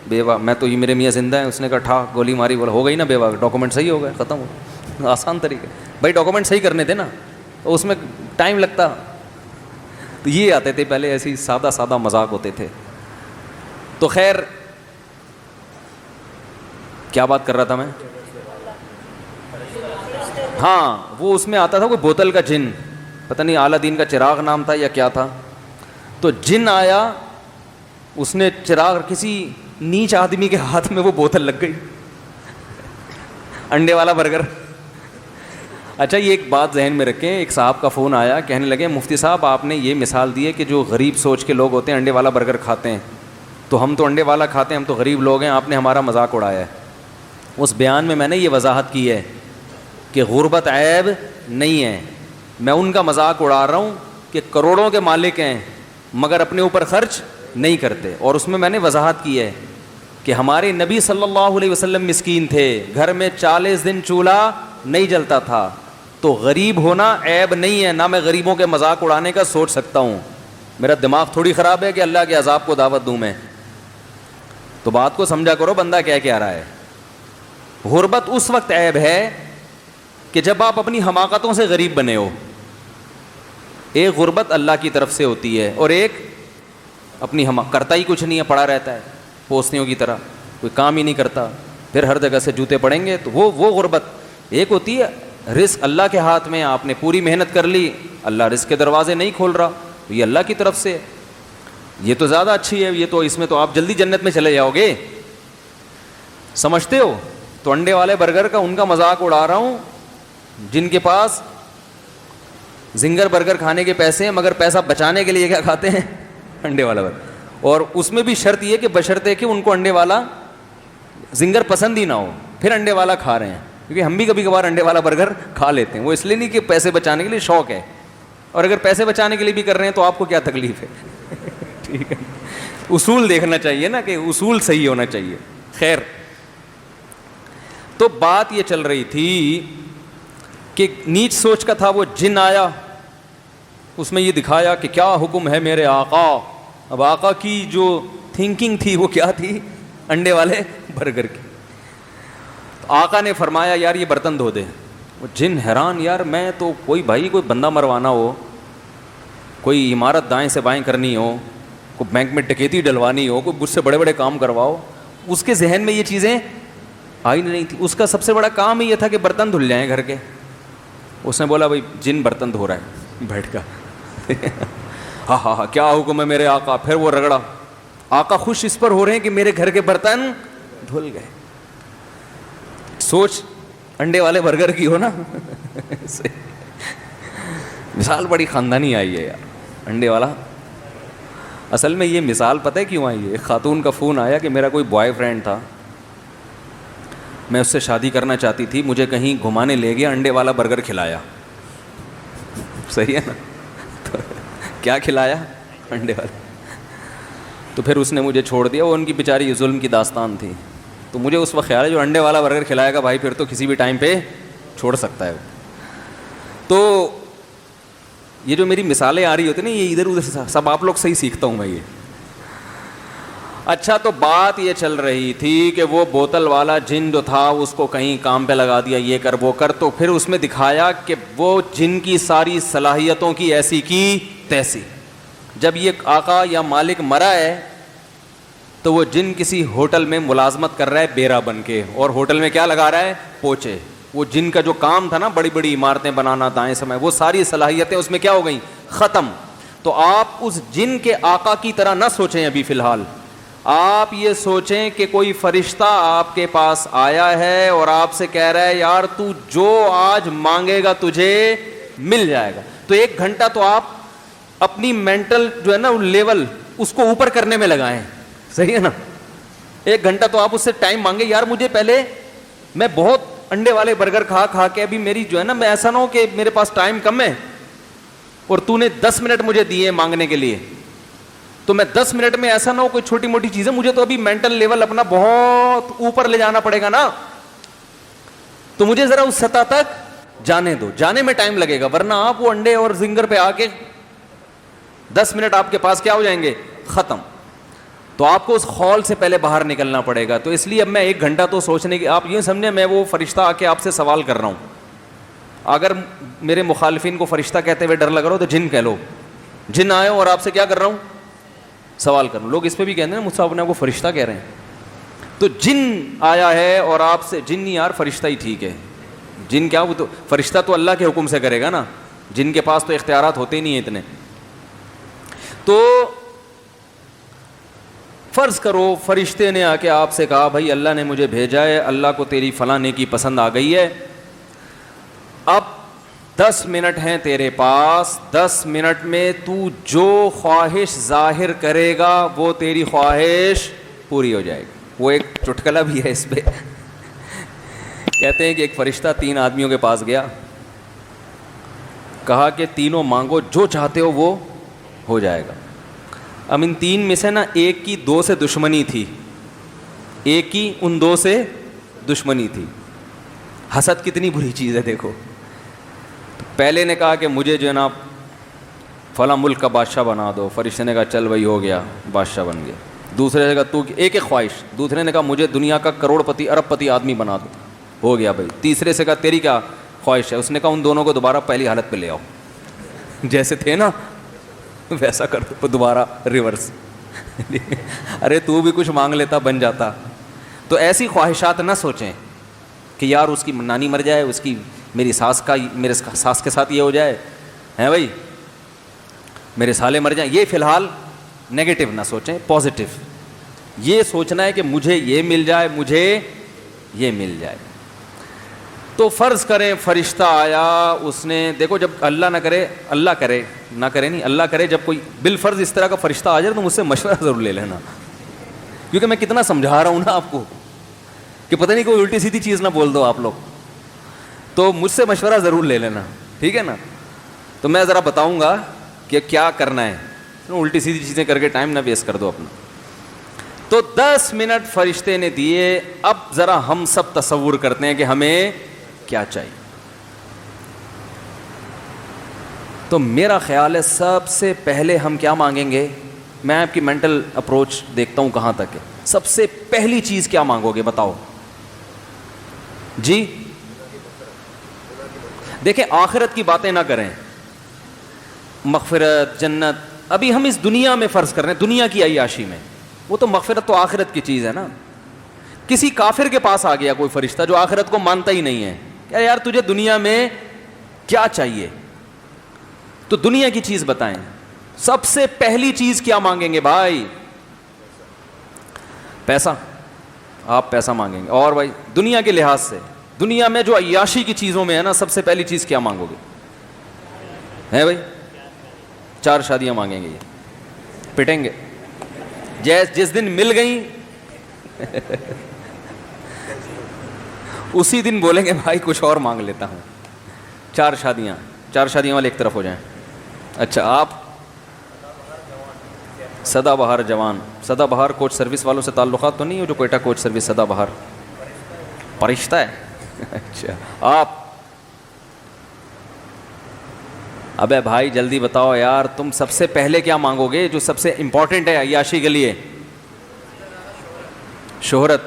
بیوہ. میں تو یہ میرے میاں زندہ ہیں. اس نے کہا ٹھا گولی ماری, بولا ہو گئی نا بیوہ, ڈاکومنٹ صحیح ہو گئے, ختم ہو. آسان طریقے, بھائی ڈاکومنٹ صحیح کرنے تھے نا, تو اس میں ٹائم لگتا. تو یہ آتے تھے پہلے, ایسی سادہ سادہ مذاق ہوتے تھے. تو خیر کیا بات کر رہا تھا میں, ہاں وہ اس میں آتا تھا کوئی بوتل کا جن, پتہ نہیں اعلیٰ دین کا چراغ نام تھا یا کیا تھا. تو جن آیا, اس نے چراغ, کسی نیچ آدمی کے ہاتھ میں وہ بوتل لگ گئی, انڈے والا برگر. اچھا یہ ایک بات ذہن میں رکھیں, ایک صاحب کا فون آیا, کہنے لگے مفتی صاحب آپ نے یہ مثال دی ہے کہ جو غریب سوچ کے لوگ ہوتے ہیں انڈے والا برگر کھاتے ہیں, تو ہم تو انڈے والا کھاتے ہیں, ہم تو غریب لوگ ہیں, آپ نے ہمارا مذاق اڑایا ہے. اس بیان میں میں نے یہ وضاحت کی ہے کہ غربت عیب نہیں ہے. میں ان کا مذاق اڑا رہا ہوں کہ کروڑوں کے مالک ہیں مگر اپنے اوپر خرچ نہیں کرتے. اور اس میں نے وضاحت کی ہے کہ ہمارے نبی صلی اللہ علیہ وسلم مسکین تھے, گھر میں 40 دن چولہا نہیں جلتا تھا. تو غریب ہونا عیب نہیں ہے, نہ میں غریبوں کے مذاق اڑانے کا سوچ سکتا ہوں. میرا دماغ تھوڑی خراب ہے کہ اللہ کے عذاب کو دعوت دوں میں. تو بات کو سمجھا کرو بندہ کیا کہہ رہا ہے. غربت اس وقت عیب ہے کہ جب آپ اپنی حماقتوں سے غریب بنے ہو. ایک غربت اللہ کی طرف سے ہوتی ہے اور ایک اپنی کرتا ہی کچھ نہیں ہے, پڑا رہتا ہے پوسنیوں کی طرح, کوئی کام ہی نہیں کرتا, پھر ہر جگہ سے جوتے پڑیں گے. تو وہ غربت. ایک ہوتی ہے رزق اللہ کے ہاتھ میں, آپ نے پوری محنت کر لی, اللہ رزق کے دروازے نہیں کھول رہا, تو یہ اللہ کی طرف سے, یہ تو زیادہ اچھی ہے, یہ تو اس میں تو آپ جلدی جنت میں چلے جاؤ گے. سمجھتے ہو؟ تو انڈے والے برگر کا ان کا مذاق اڑا رہا ہوں جن کے پاس زنگر برگر کھانے کے پیسے ہیں مگر پیسہ بچانے کے لیے کیا کھاتے ہیں؟ انڈے والا برگر. اور اس میں بھی شرط یہ کہ بشرطے کہ ان کو انڈے والا زنگر پسند ہی نہ ہو, پھر انڈے والا کھا رہے ہیں. کیونکہ ہم بھی کبھی کبھار انڈے والا برگر کھا لیتے ہیں, وہ اس لیے نہیں کہ پیسے بچانے کے لیے, شوق ہے. اور اگر پیسے بچانے کے لیے بھی کر رہے ہیں تو آپ کو کیا تکلیف ہے؟ ٹھیک ہے, اصول دیکھنا چاہیے نا, کہ اصول صحیح ہونا چاہیے. خیر, تو بات یہ چل رہی تھی کہ نیچ سوچ کا تھا. وہ جن آیا, اس میں یہ دکھایا کہ کیا حکم ہے میرے آقا. اب آقا کی جو تھنکنگ تھی وہ کیا تھی؟ انڈے والے برگر کی. آقا نے فرمایا یار یہ برتن دھو دے. وہ جن حیران, یار میں تو کوئی بندہ مروانا ہو, کوئی عمارت دائیں سے بائیں کرنی ہو, کوئی بینک میں ڈکیتی ڈلوانی ہو, کوئی مجھ سے بڑے بڑے کام کرواؤ, اس کے ذہن میں یہ چیزیں آئی نہیں تھی. اس کا سب سے بڑا کام ہی یہ تھا کہ برتن دھل جائیں گھر کے. اس نے بولا بھائی جن برتن دھو رہا ہے بیٹھ کر. ہاں ہاں ہاں کیا حکم ہے میرے آقا. پھر وہ رگڑا. آقا خوش اس پر ہو رہے ہیں کہ میرے گھر کے برتن دھل گئے. سوچ انڈے والے برگر کی ہو نا. مثال بڑی خاندانی آئی ہے یار, انڈے والا. اصل میں یہ مثال پتہ ہے کیوں آئی ہے؟ ایک خاتون کا فون آیا کہ میرا کوئی بوائے فرینڈ تھا, میں اس سے شادی کرنا چاہتی تھی, مجھے کہیں گھمانے لے گیا, انڈے والا برگر کھلایا. صحیح ہے نا؟ تو کیا کھلایا؟ انڈے والا. تو پھر اس نے مجھے چھوڑ دیا. وہ ان کی بیچاری ظلم کی داستان تھی. تو مجھے اس وقت خیال ہے جو انڈے والا برگر کھلائے گا بھائی پھر تو کسی بھی ٹائم پہ چھوڑ سکتا ہے. تو یہ جو میری مثالیں آ رہی ہوتی ہیں نا, یہ ادھر ادھر سب آپ لوگ صحیح سیکھتا ہوں میں یہ. اچھا, تو بات یہ چل رہی تھی کہ وہ بوتل والا جن جو تھا اس کو کہیں کام پہ لگا دیا, یہ کر وہ کر. تو پھر اس میں دکھایا کہ وہ جن کی ساری صلاحیتوں کی ایسی کی تیسی. جب یہ آقا یا مالک مرا ہے تو وہ جن کسی ہوٹل میں ملازمت کر رہا ہے بیرا بن کے, اور ہوٹل میں کیا لگا رہا ہے؟ پوچے. وہ جن کا جو کام تھا نا بڑی بڑی عمارتیں بنانا دائیں سمے, وہ ساری صلاحیتیں اس میں کیا ہو گئیں؟ ختم. تو آپ اس جن کے آقا کی طرح نہ سوچیں ابھی فی الحال. آپ یہ سوچیں کہ کوئی فرشتہ آپ کے پاس آیا ہے اور آپ سے کہہ رہا ہے یار تو جو آج مانگے گا تجھے مل جائے گا. تو 1 گھنٹہ تو آپ اپنی مینٹل جو ہے نا لیول اس کو اوپر کرنے میں لگائیں. صحیح ہے نا؟ 1 گھنٹہ تو آپ اس سے ٹائم مانگے, یار مجھے پہلے, میں بہت انڈے والے برگر کھا کے ابھی میری جو ہے نا, میں ایسا نہ ہو کہ میرے پاس ٹائم کم ہے اور تو نے 10 منٹ مجھے دیے مانگنے کے لیے, تو میں 10 منٹ میں ایسا نہ ہو کوئی چھوٹی موٹی چیزیں, مجھے تو ابھی مینٹل لیول اپنا بہت اوپر لے جانا پڑے گا نا. تو مجھے ذرا اس سطح تک جانے دو, جانے میں ٹائم لگے گا, ورنہ آپ وہ انڈے اور زنگر پہ آ کے 10 منٹ آپ کے پاس کیا ہو جائیں گے؟ ختم. تو آپ کو اس خول سے پہلے باہر نکلنا پڑے گا. تو اس لیے اب میں 1 گھنٹہ تو سوچنے کی, آپ یہ سمجھیں میں وہ فرشتہ آ کے آپ سے سوال کر رہا ہوں. اگر میرے مخالفین کو فرشتہ کہتے ہوئے ڈر لگ رہا ہو تو جن کہہ لو. جن آئے اور آپ سے کیا کر رہا ہوں؟ سوال کر رہا ہوں. لوگ اس پہ بھی کہتے ہیں نا مجھ سے اپنے آپ کو فرشتہ کہہ رہے ہیں. تو جن آیا ہے اور آپ سے, جن نہیں یار فرشتہ ہی ٹھیک ہے. جن کیا, وہ تو فرشتہ تو اللہ کے حکم سے کرے گا نا, جن کے پاس تو اختیارات ہوتے ہی نہیں ہیں اتنے. تو فرض کرو فرشتے نے آ کے آپ سے کہا بھائی اللہ نے مجھے بھیجا ہے, اللہ کو تیری فلاں نیکی پسند آ گئی ہے, اب 10 منٹ ہیں تیرے پاس, 10 منٹ میں تو جو خواہش ظاہر کرے گا وہ تیری خواہش پوری ہو جائے گی. وہ ایک چٹکلا بھی ہے اس پہ. کہتے ہیں کہ ایک فرشتہ 3 آدمیوں کے پاس گیا, کہا کہ تینوں مانگو جو چاہتے ہو وہ ہو جائے گا. اب ان 3 میں سے نا ایک کی 2 سے دشمنی تھی, ایک کی ان 2 سے دشمنی تھی. حسد کتنی بری چیز ہے دیکھو. پہلے نے کہا کہ مجھے جو ہے نا فلاں ملک کا بادشاہ بنا دو. فرشتے نے کہا چل بھائی ہو گیا, بادشاہ بن گیا. دوسرے نے کہا تو ایک ایک خواہش. دوسرے نے کہا مجھے دنیا کا کروڑ پتی ارب پتی آدمی بنا دو. ہو گیا بھائی. تیسرے سے کہا تیری کیا خواہش ہے؟ اس نے کہا ان دونوں کو دوبارہ پہلی حالت پہ لے آؤ, جیسے تھے نا ویسا کر دو دوبارہ ریورس. ارے تو بھی کچھ مانگ لیتا بن جاتا. تو ایسی خواہشات نہ سوچیں کہ یار اس کی نانی مر جائے, اس کی میری ساس کے ساتھ یہ ہو جائے ہیں بھائی, میرے سالے مر جائیں. یہ فی الحال نگیٹو نہ سوچیں, پازیٹو یہ سوچنا ہے کہ مجھے یہ مل جائے, مجھے یہ مل جائے. تو فرض کریں فرشتہ آیا, اس نے دیکھو جب اللہ نہ کرے نہیں, اللہ کرے جب کوئی بالفرض اس طرح کا فرشتہ آ جائے تو مجھ سے مشورہ ضرور لے لینا, کیونکہ میں کتنا سمجھا رہا ہوں نا آپ کو کہ پتہ نہیں کوئی الٹی سیدھی چیز نہ بول دو آپ لوگ. تو مجھ سے مشورہ ضرور لے لینا, ٹھیک ہے نا. تو میں ذرا بتاؤں گا کہ کیا کرنا ہے, الٹی سیدھی چیزیں کر کے ٹائم نہ ویسٹ کر دو اپنا. تو 10 منٹ فرشتے نے دیے. اب ذرا ہم سب تصور کرتے ہیں کہ ہمیں کیا چاہیے. تو میرا خیال ہے سب سے پہلے ہم کیا مانگیں گے, میں آپ کی مینٹل اپروچ دیکھتا ہوں کہاں تک ہے. سب سے پہلی چیز کیا مانگو گے بتاؤ جی؟ دیکھیں آخرت کی باتیں نہ کریں, مغفرت جنت. ابھی ہم اس دنیا میں فرض کر رہے ہیں, دنیا کی عیاشی میں, وہ تو مغفرت تو آخرت کی چیز ہے نا. کسی کافر کے پاس آ گیا کوئی فرشتہ جو آخرت کو مانتا ہی نہیں ہے, کہ یار تجھے دنیا میں کیا چاہیے, تو دنیا کی چیز بتائیں. سب سے پہلی چیز کیا مانگیں گے بھائی؟ پیسہ. آپ پیسہ مانگیں گے. اور بھائی دنیا کے لحاظ سے دنیا میں جو عیاشی کی چیزوں میں ہے نا, سب سے پہلی چیز کیا مانگو گے؟ ہے بھائی 4 شادیاں مانگیں گے, یہ پٹیں گے جس دن مل گئیں اسی دن بولیں گے بھائی کچھ اور مانگ لیتا ہوں. 4 شادیاں والے ایک طرف ہو جائیں. اچھا آپ سدا بہار جوان, سدا بہار کوچ سروس والوں سے تعلقات تو نہیں ہو جو کوئٹہ کوچ سروس سدا بہار فرشتہ ہے؟ اچھا آپ, ابے بھائی جلدی بتاؤ یار, تم سب سے پہلے کیا مانگو گے جو سب سے امپورٹنٹ ہے عیاشی کے لیے؟ شہرت.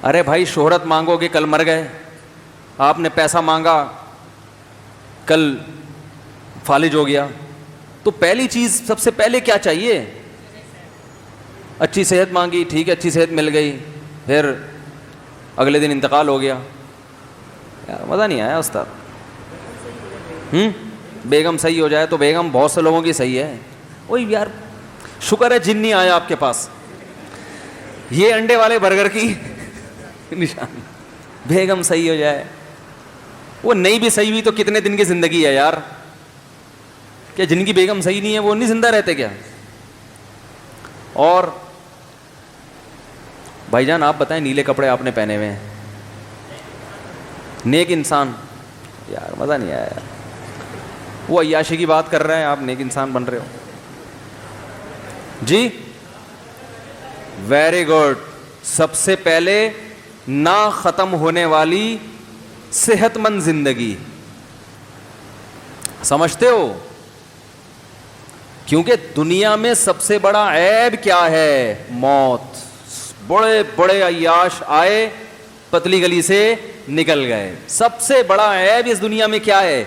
ارے بھائی شہرت مانگو گے, کل مر گئے, آپ نے پیسہ مانگا کل فالج ہو گیا, تو پہلی چیز سب سے پہلے کیا چاہیے؟ اچھی صحت مانگی, ٹھیک ہے اچھی صحت مل گئی, پھر اگلے دن انتقال ہو گیا. یار مزہ نہیں آیا استاد. بیگم صحیح ہو جائے تو بیگم بہت سے لوگوں کی صحیح ہے. وہی یار شکر ہے جن نہیں آیا آپ کے پاس. یہ انڈے والے برگر کی نشانی, بیگم صحیح ہو جائے. وہ نہیں بھی صحیح ہوئی تو کتنے دن کی زندگی ہے یار, کیا جن کی بیگم صحیح نہیں ہے وہ نہیں زندہ رہتے کیا؟ اور بھائی جان آپ بتائیں, نیلے کپڑے آپ نے پہنے ہوئے ہیں, نیک انسان, یار مزہ نہیں آیا یار. وہ عیاشی کی بات کر رہے ہیں, آپ نیک انسان بن رہے ہو جی. Very good. سب سے پہلے نہ ختم ہونے والی صحت مند زندگی, سمجھتے ہو؟ کیونکہ دنیا میں سب سے بڑا عیب کیا ہے؟ موت. بڑے بڑے عیاش آئے پتلی گلی سے نکل گئے. سب سے بڑا عیب اس دنیا میں کیا ہے؟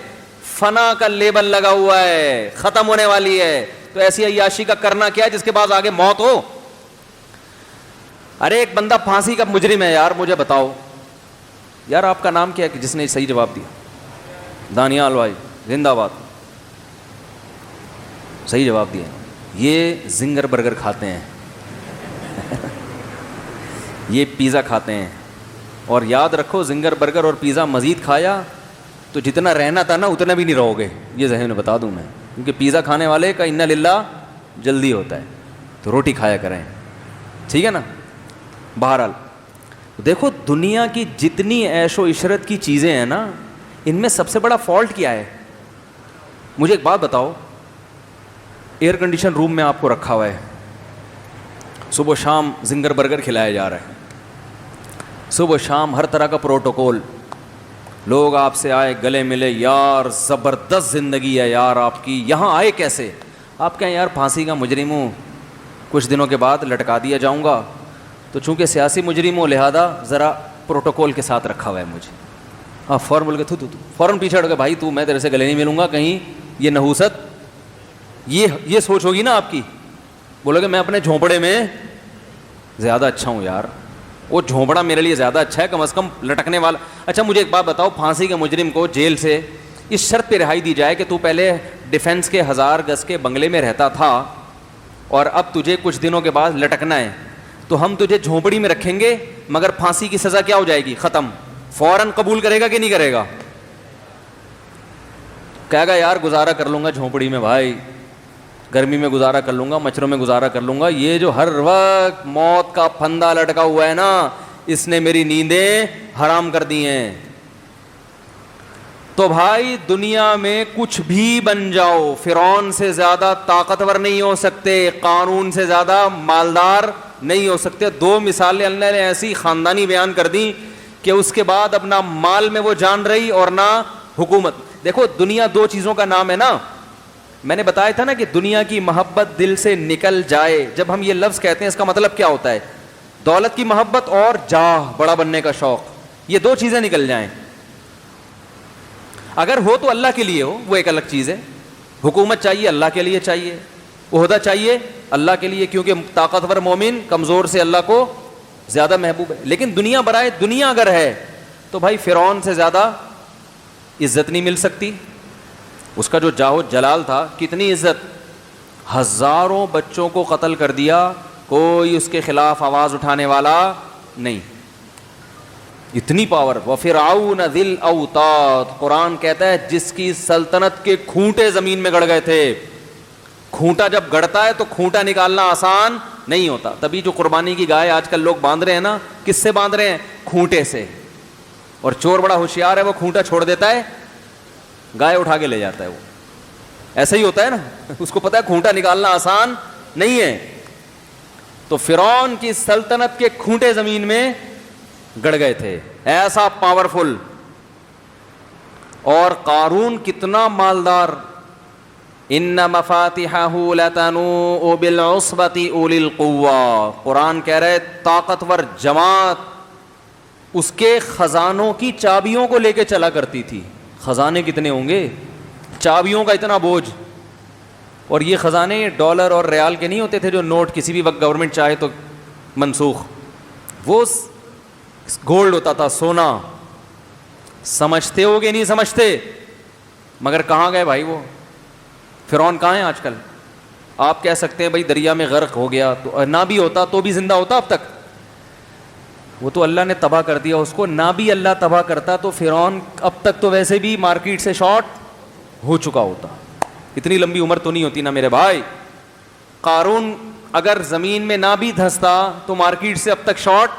فنا کا لیبل لگا ہوا ہے, ختم ہونے والی ہے. تو ایسی عیاشی کا کرنا کیا ہے جس کے بعد آگے موت ہو؟ ارے ایک بندہ پھانسی کا مجرم ہے یار, مجھے بتاؤ یار آپ کا نام کیا ہے جس نے صحیح جواب دیا؟ دانیال بھائی زندہ باد, صحیح جواب دیا. یہ زنگر برگر کھاتے ہیں یہ پیزا کھاتے ہیں, اور یاد رکھو زنگر برگر اور پیزا مزید کھایا تو جتنا رہنا تھا نا اتنا بھی نہیں رہو گے, یہ ذہن میں بتا دوں میں. کیونکہ پیزا کھانے والے کا انا للہ جلدی ہوتا ہے, تو روٹی کھایا کریں, ٹھیک ہے نا. بہرحال دیکھو دنیا کی جتنی عیش و عشرت کی چیزیں ہیں نا, ان میں سب سے بڑا فالٹ کیا ہے؟ مجھے ایک بات بتاؤ, ایئر کنڈیشن روم میں آپ کو رکھا ہوا ہے, صبح شام زنگر برگر کھلایا جا رہا ہے, صبح شام ہر طرح کا پروٹوکول, لوگ آپ سے آئے گلے ملے, یار زبردست زندگی ہے یار آپ کی, یہاں آئے کیسے؟ آپ کہیں یار پھانسی کا مجرم ہوں, کچھ دنوں کے بعد لٹکا دیا جاؤں گا. تو چونکہ سیاسی مجرم ہوں لہذا ذرا پروٹوکول کے ساتھ رکھا ہوا ہے مجھے. ہاں فوراً بول کے تو فوراً پیچھے ہٹ گئے, بھائی تو میں تیرے سے گلے نہیں ملوں گا, کہیں یہ نحوست یہ سوچ ہوگی نا آپ کی. بولو کہ میں اپنے جھونپڑے میں زیادہ اچھا ہوں یار, وہ جھونپڑا میرے لیے زیادہ اچھا ہے, کم از کم لٹکنے والا. اچھا مجھے ایک بات بتاؤ, پھانسی کے مجرم کو جیل سے اس شرط پہ رہائی دی جائے کہ تو پہلے ڈیفینس کے 1000 گز کے بنگلے میں رہتا تھا اور اب تجھے کچھ دنوں کے بعد لٹکنا ہے, تو ہم تجھے جھونپڑی میں رکھیں گے مگر پھانسی کی سزا کیا ہو جائے گی, ختم. فوراً قبول کرے گا کہ نہیں کرے گا؟ کہے گا یار گزارا کر لوں گا جھونپڑی میں بھائی, گرمی میں گزارا کر لوں گا, مچھروں میں گزارا کر لوں گا, یہ جو ہر وقت موت کا پھندا لٹکا ہوا ہے نا, اس نے میری نیندیں حرام کر دی ہیں. تو بھائی دنیا میں کچھ بھی بن جاؤ, فرعون سے زیادہ طاقتور نہیں ہو سکتے, قارون سے زیادہ مالدار نہیں ہو سکتے. 2 مثالیں اللہ نے ایسی خاندانی بیان کر دی کہ اس کے بعد اپنا مال میں وہ جان رہی اور نہ حکومت. دیکھو دنیا 2 چیزوں کا نام ہے نا, میں نے بتایا تھا نا کہ دنیا کی محبت دل سے نکل جائے. جب ہم یہ لفظ کہتے ہیں اس کا مطلب کیا ہوتا ہے؟ دولت کی محبت اور جاہ, بڑا بننے کا شوق, یہ 2 چیزیں نکل جائیں. اگر ہو تو اللہ کے لیے ہو, وہ ایک الگ چیز ہے. حکومت چاہیے اللہ کے لیے چاہیے, عہدہ چاہیے اللہ کے لیے, کیونکہ طاقتور مومن کمزور سے اللہ کو زیادہ محبوب ہے. لیکن دنیا برائے دنیا اگر ہے تو بھائی فرعون سے زیادہ عزت نہیں مل سکتی. اس کا جو جاہ و جلال تھا, کتنی عزت, ہزاروں بچوں کو قتل کر دیا, کوئی اس کے خلاف آواز اٹھانے والا نہیں. اتنی پاور. وفرعون ذی الاوتاد, قرآن کہتا ہے جس کی سلطنت کے کھونٹے زمین میں گڑ گئے تھے. کھونٹا جب گڑتا ہے تو کھونٹا نکالنا آسان نہیں ہوتا. تبھی جو قربانی کی گائے آج کل لوگ باندھ رہے ہیں نا, کس سے باندھ رہے ہیں؟ کھونٹے سے. اور چور بڑا ہوشیار ہے, وہ کھونٹا چھوڑ دیتا ہے, گائے اٹھا کے لے جاتا ہے. وہ ایسا ہی ہوتا ہے نا, اس کو پتا ہے کھونٹا نکالنا آسان نہیں ہے. تو فرعون کی سلطنت کے کھونٹے زمین میں گڑ گئے تھے, ایسا پاورفل. اور قارون کتنا مالدار. ان مفاتحہ لتنوء بالعصبۃ اولی القوہ, قرآن کہہ رہے طاقتور جماعت اس کے خزانوں کی چابیوں کو لے کے چلا کرتی تھی. خزانے کتنے ہوں گے, چابیوں کا اتنا بوجھ. اور یہ خزانے ڈالر اور ریال کے نہیں ہوتے تھے جو نوٹ کسی بھی وقت گورنمنٹ چاہے تو منسوخ. وہ گولڈ ہوتا تھا, سونا. سمجھتے ہو گے نہیں سمجھتے, مگر کہاں گئے بھائی وہ فرعون, کہاں ہیں آج کل؟ آپ کہہ سکتے ہیں بھائی دریا میں غرق ہو گیا, تو نہ بھی ہوتا تو بھی زندہ ہوتا اب تک. وہ تو اللہ نے تباہ کر دیا اس کو. نہ بھی اللہ تباہ کرتا تو فرعون اب تک تو ویسے بھی مارکیٹ سے شارٹ ہو چکا ہوتا. اتنی لمبی عمر تو نہیں ہوتی نا میرے بھائی. قارون اگر زمین میں نہ بھی دھستا تو مارکیٹ سے اب تک شارٹ,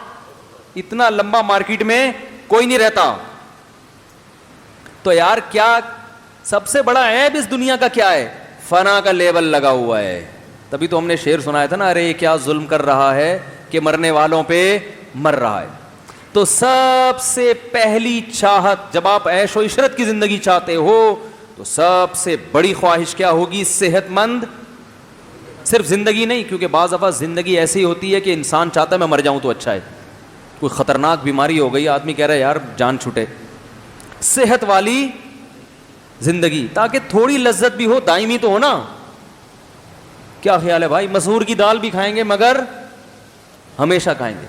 اتنا لمبا مارکیٹ میں کوئی نہیں رہتا. تو یار کیا سب سے بڑا عیب اس دنیا کا کیا ہے؟ فنا کا لیبل لگا ہوا ہے. تبھی تو ہم نے شعر سنایا تھا نا, ارے کیا ظلم کر رہا ہے کہ مرنے والوں پہ مر رہا ہے. تو سب سے پہلی چاہت جب آپ عیش و عشرت کی زندگی چاہتے ہو تو سب سے بڑی خواہش کیا ہوگی؟ صحت مند. صرف زندگی نہیں, کیونکہ بعض دفعہ زندگی ایسی ہوتی ہے کہ انسان چاہتا ہے میں مر جاؤں تو اچھا ہے. کوئی خطرناک بیماری ہو گئی, آدمی کہہ رہا ہے یار جان چھوٹے. صحت والی زندگی, تاکہ تھوڑی لذت بھی ہو, دائمی تو ہو نا. کیا خیال ہے بھائی؟ مسور کی دال بھی کھائیں گے مگر ہمیشہ کھائیں گے.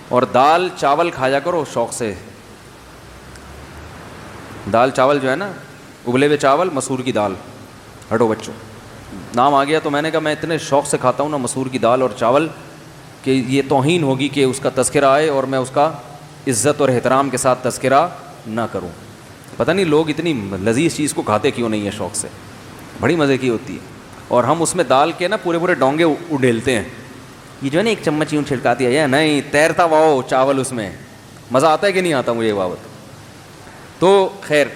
اور دال چاول کھایا کرو شوق سے. دال چاول جو ہے نا, ابلے ہوئے چاول, مسور کی دال. ہٹو بچوں, نام آ گیا تو میں نے کہا میں اتنے شوق سے کھاتا ہوں نا مسور کی دال اور چاول کہ یہ توہین ہوگی کہ اس کا تذکرہ آئے اور میں اس کا عزت اور احترام کے ساتھ تذکرہ نہ کروں. پتہ نہیں لوگ اتنی لذیذ چیز کو کھاتے کیوں نہیں ہے شوق سے, بڑی مزے کی ہوتی ہے. اور ہم اس میں دال کے نا پورے پورے ڈونگے اڈیلتے ہیں. یہ جو ہے نا ایک چمچ یوں چھڑکاتی ہے, نہیں تیرتا واؤ چاول اس میں. مزہ آتا ہے کہ نہیں آتا مجھے یہ بات. تو خیر,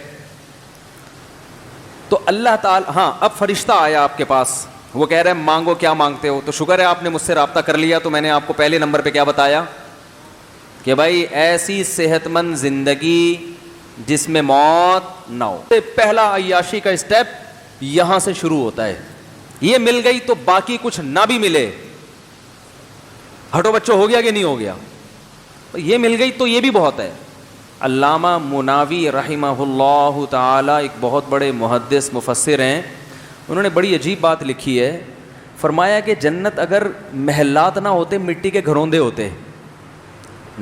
تو اللہ تعالی, ہاں اب فرشتہ آیا آپ کے پاس, وہ کہہ رہے ہیں مانگو کیا مانگتے ہو. تو شکر ہے آپ نے مجھ سے رابطہ کر لیا. تو میں نے آپ کو پہلے نمبر پہ کیا بتایا کہ بھائی ایسی صحت مند زندگی جس میں موت نہ ہو. پہلا عیاشی کا اسٹیپ یہاں سے شروع ہوتا ہے. یہ مل گئی تو باقی کچھ نہ بھی ملے, ہٹو بچوں ہو گیا کہ نہیں ہو گیا, یہ مل گئی تو یہ بھی بہت ہے. علامہ مناوی رحمہ اللہ تعالی ایک بہت بڑے محدث مفسر ہیں, انہوں نے بڑی عجیب بات لکھی ہے. فرمایا کہ جنت اگر محلات نہ ہوتے, مٹی کے گھروندے ہوتے,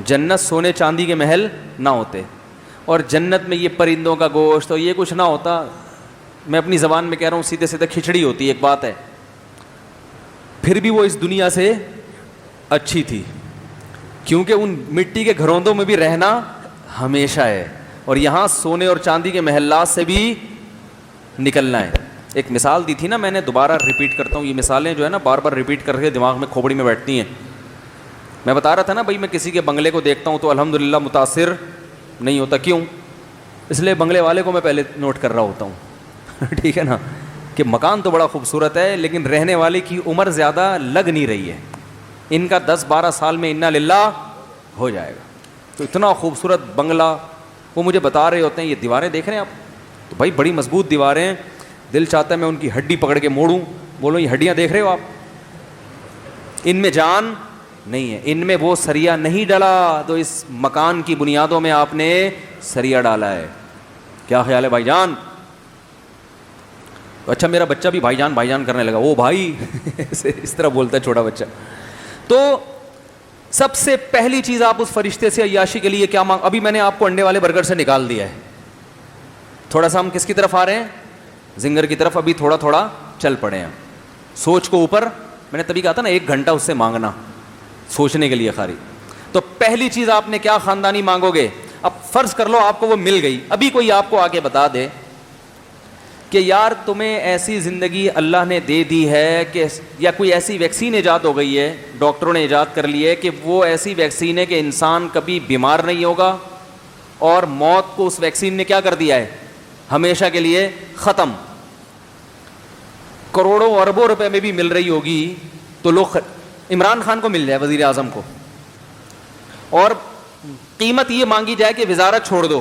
جنت سونے چاندی کے محل نہ ہوتے, اور جنت میں یہ پرندوں کا گوشت اور یہ کچھ نہ ہوتا, میں اپنی زبان میں کہہ رہا ہوں, سیدھے سیدھے کھچڑی ہوتی, ایک بات ہے, پھر بھی وہ اس دنیا سے اچھی تھی, کیونکہ ان مٹی کے گھروندوں میں بھی رہنا ہمیشہ ہے, اور یہاں سونے اور چاندی کے محلات سے بھی نکلنا ہے. ایک مثال دی تھی نا میں نے, دوبارہ ریپیٹ کرتا ہوں, یہ مثالیں جو ہے نا بار بار ریپیٹ کر کے دماغ میں کھوپڑی میں بیٹھتی ہیں. میں بتا رہا تھا نا بھائی, میں کسی کے بنگلے کو دیکھتا ہوں تو الحمدللہ متاثر نہیں ہوتا. کیوں؟ اس لیے بنگلے والے کو میں پہلے نوٹ کر رہا ہوتا ہوں ٹھیک ہے نا, کہ مکان تو بڑا خوبصورت ہے لیکن رہنے والے کی عمر زیادہ لگ نہیں رہی ہے, ان کا 10-12 سال میں انا للہ ہو جائے گا. تو اتنا خوبصورت بنگلہ, وہ مجھے بتا رہے ہوتے ہیں, یہ دیواریں دیکھ رہے ہیں آپ, تو بھائی بڑی مضبوط دیواریں, دل چاہتا ہے میں ان کی ہڈی پکڑ کے موڑوں, بولو یہ ہڈیاں دیکھ رہے ہو آپ, ان میں جان نہیں ہے, ان میں وہ سریا نہیں ڈالا تو اس مکان کی بنیادوں میں آپ نے سریا ڈالا ہے. کیا خیال ہے بھائی جان؟ اچھا میرا بچہ بھی بھائی جان بھائی جان کرنے لگا, وہ بھائی اس طرح بولتا ہے چھوٹا بچہ. تو سب سے پہلی چیز آپ اس فرشتے سے عیاشی کے لیے کیا مانگ, ابھی میں نے آپ کو انڈے والے برگر سے نکال دیا ہے, تھوڑا سا ہم کس کی طرف آ رہے ہیں, زنگر کی طرف, ابھی تھوڑا تھوڑا چل پڑے ہیں, سوچ کو اوپر, میں نے تبھی کہا تھا نا 1 گھنٹہ اس سے مانگنا سوچنے کے لیے خالی. تو پہلی چیز آپ نے کیا خاندانی مانگو گے؟ اب فرض کر لو آپ کو وہ مل گئی, ابھی کوئی آپ کو آ کے بتا دے کہ یار تمہیں ایسی زندگی اللہ نے دے دی ہے کہ, یا کوئی ایسی ویکسین ایجاد ہو گئی ہے, ڈاکٹروں نے ایجاد کر لی ہے کہ وہ ایسی ویکسین ہے کہ انسان کبھی بیمار نہیں ہوگا, اور موت کو اس ویکسین نے کیا کر دیا ہے, ہمیشہ کے لیے ختم. کروڑوں اربوں روپے میں بھی مل رہی ہوگی تو لوگ, عمران خان کو مل جائے, وزیر اعظم کو, اور قیمت یہ مانگی جائے کہ وزارت چھوڑ دو,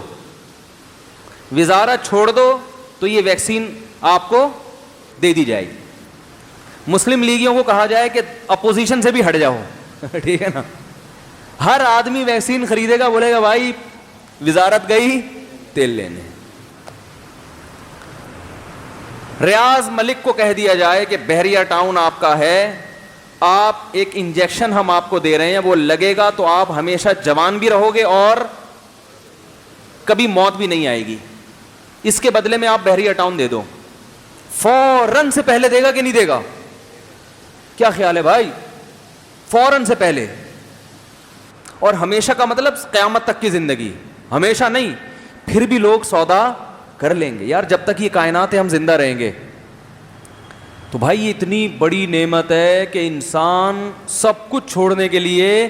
وزارت چھوڑ دو تو یہ ویکسین آپ کو دے دی جائے گی. مسلم لیگیوں کو کہا جائے کہ اپوزیشن سے بھی ہٹ جاؤ ٹھیک ہے نا, ہر آدمی ویکسین خریدے گا, بولے گا بھائی وزارت گئی تیل لینے. ریاض ملک کو کہہ دیا جائے کہ بحریہ ٹاؤن آپ کا ہے, آپ ایک انجیکشن ہم آپ کو دے رہے ہیں, وہ لگے گا تو آپ ہمیشہ جوان بھی رہو گے اور کبھی موت بھی نہیں آئے گی, اس کے بدلے میں آپ بحریہ ٹاؤن دے دو. فوراً سے پہلے دے گا کہ نہیں دے گا؟ کیا خیال ہے بھائی؟ فوراً سے پہلے. اور ہمیشہ کا مطلب قیامت تک کی زندگی, ہمیشہ نہیں, پھر بھی لوگ سودا کر لیں گے یار, جب تک یہ کائنات ہے ہم زندہ رہیں گے. تو بھائی یہ اتنی بڑی نعمت ہے کہ انسان سب کچھ چھوڑنے کے لیے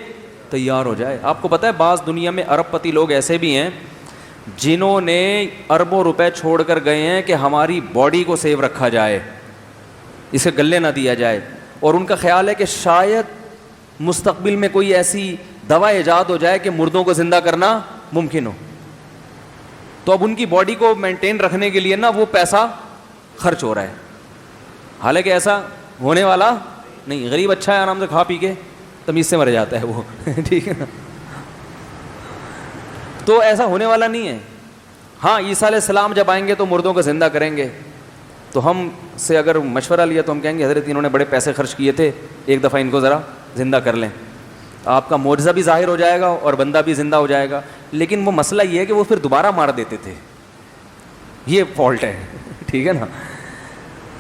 تیار ہو جائے. آپ کو پتہ ہے بعض دنیا میں ارب پتی لوگ ایسے بھی ہیں جنہوں نے اربوں روپے چھوڑ کر گئے ہیں کہ ہماری باڈی کو سیو رکھا جائے, اسے گلے نہ دیا جائے, اور ان کا خیال ہے کہ شاید مستقبل میں کوئی ایسی دوا ایجاد ہو جائے کہ مردوں کو زندہ کرنا ممکن ہو. تو اب ان کی باڈی کو مینٹین رکھنے کے لیے نا وہ پیسہ خرچ ہو رہا ہے, حالانکہ ایسا ہونے والا نہیں. غریب اچھا ہے, آرام سے کھا پی کے تمیز سے مر جاتا ہے وہ ٹھیک ہے نا, تو ایسا ہونے والا نہیں ہے. ہاں عیسیٰ علیہ السلام جب آئیں گے تو مردوں کو زندہ کریں گے, تو ہم سے اگر مشورہ لیا تو ہم کہیں گے حضرت انہوں نے بڑے پیسے خرچ کیے تھے, ایک دفعہ ان کو ذرا زندہ کر لیں, آپ کا معجزہ بھی ظاہر ہو جائے گا اور بندہ بھی زندہ ہو جائے گا. لیکن وہ مسئلہ یہ ہے کہ وہ پھر دوبارہ مار دیتے تھے, یہ فالٹ ہے ٹھیک ہے نا.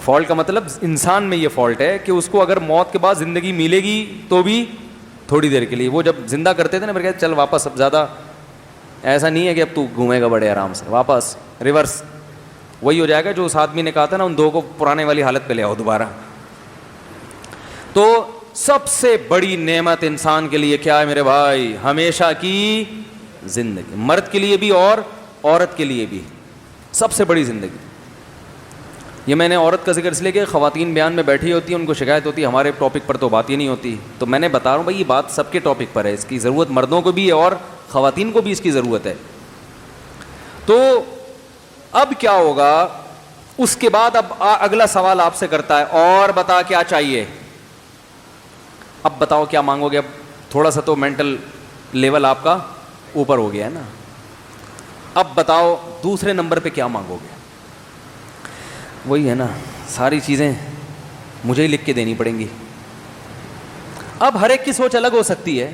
فالٹ کا مطلب انسان میں یہ فالٹ ہے کہ اس کو اگر موت کے بعد زندگی ملے گی تو بھی تھوڑی دیر کے لیے. وہ جب زندہ کرتے تھے نا, پھر کہتے چل واپس, اب زیادہ ایسا نہیں ہے کہ اب تو گھومے گا بڑے آرام سے, واپس ریورس وہی ہو جائے گا جو اس آدمی نے کہا تھا نا, ان 2 کو پرانے والی حالت پہ لے آؤ دوبارہ. تو سب سے بڑی نعمت انسان کے لیے کیا ہے میرے بھائی؟ ہمیشہ کی زندگی, مرد کے لیے بھی اور عورت کے لیے بھی سب سے بڑی زندگی. یہ میں نے عورت کا ذکر اس لیے کہ خواتین بیان میں بیٹھی ہوتی ہیں, ان کو شکایت ہوتی ہے ہمارے ٹاپک پر تو بات ہی نہیں ہوتی. تو میں نے بتا رہا ہوں بھائی یہ بات سب کے ٹاپک پر ہے, اس کی ضرورت مردوں کو بھی ہے اور خواتین کو بھی اس کی ضرورت ہے. تو اب کیا ہوگا اس کے بعد اب اگلا سوال آپ سے کرتا ہے, اور بتا کیا چاہیے. اب بتاؤ کیا مانگو گے. اب تھوڑا سا تو مینٹل لیول آپ کا اوپر ہو گیا ہے نا. اب بتاؤ دوسرے نمبر پہ کیا مانگو گے. وہی ہے نا, ساری چیزیں مجھے ہی لکھ کے دینی پڑیں گی. اب ہر ایک کی سوچ الگ ہو سکتی ہے,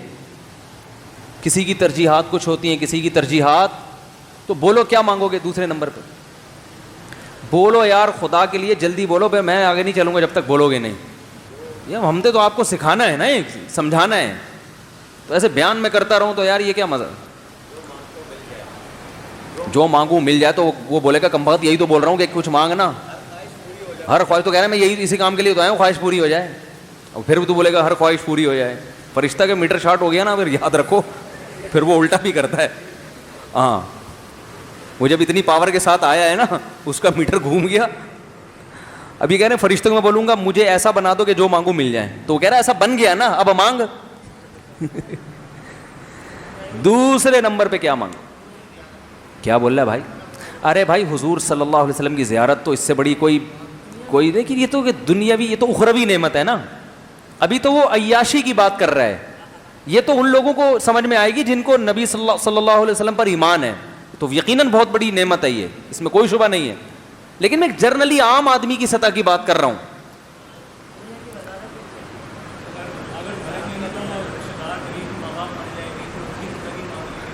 کسی کی ترجیحات کچھ ہوتی ہیں, کسی کی ترجیحات. تو بولو کیا مانگو گے دوسرے نمبر پہ. بولو یار خدا کے لیے جلدی بولو, بھائی میں آگے نہیں چلوں گا جب تک بولو گے نہیں. یہ ہم نے تو آپ کو سکھانا ہے نا, سمجھانا ہے. تو ایسے بیان میں کرتا رہوں تو یار یہ کیا مزہ. جو مانگوں مل جائے تو وہ بولے گا کم وقت یہی تو بول رہا ہوں کہ کچھ مانگ نا, ہر خواہش تو کہہ رہا ہے میں یہی اسی کام کے لیے تو آیا ہوں, خواہش پوری ہو جائے. اور پھر تو بولے گا ہر خواہش پوری ہو جائے. فرشتہ کے میٹر شارٹ ہو گیا نا, پھر یاد رکھو پھر وہ الٹا بھی کرتا ہے. ہاں وہ جب اتنی پاور کے ساتھ آیا ہے نا, اس کا میٹر گھوم گیا. ابھی کہہ رہے ہیں فرشتوں کو میں بولوں گا مجھے ایسا بنا دو کہ جو مانگو مل جائے, تو وہ کہہ رہا ہے ایسا بن گیا نا, اب مانگ. دوسرے نمبر پہ کیا مانگ. کیا بول رہا ہے بھائی. ارے بھائی حضور صلی اللہ علیہ وسلم کی زیارت تو اس سے بڑی کوئی دیکھیے, یہ تو کہ دنیاوی, یہ تو اخروی نعمت ہے نا. ابھی تو وہ عیاشی کی بات کر رہا ہے. یہ تو ان لوگوں کو سمجھ میں آئے گی جن کو نبی صلی اللہ علیہ وسلم پر ایمان ہے, تو یقیناً بہت بڑی نعمت ہے یہ, اس میں کوئی شبہ نہیں ہے. لیکن میں جرنلی عام آدمی کی سطح کی بات کر رہا ہوں.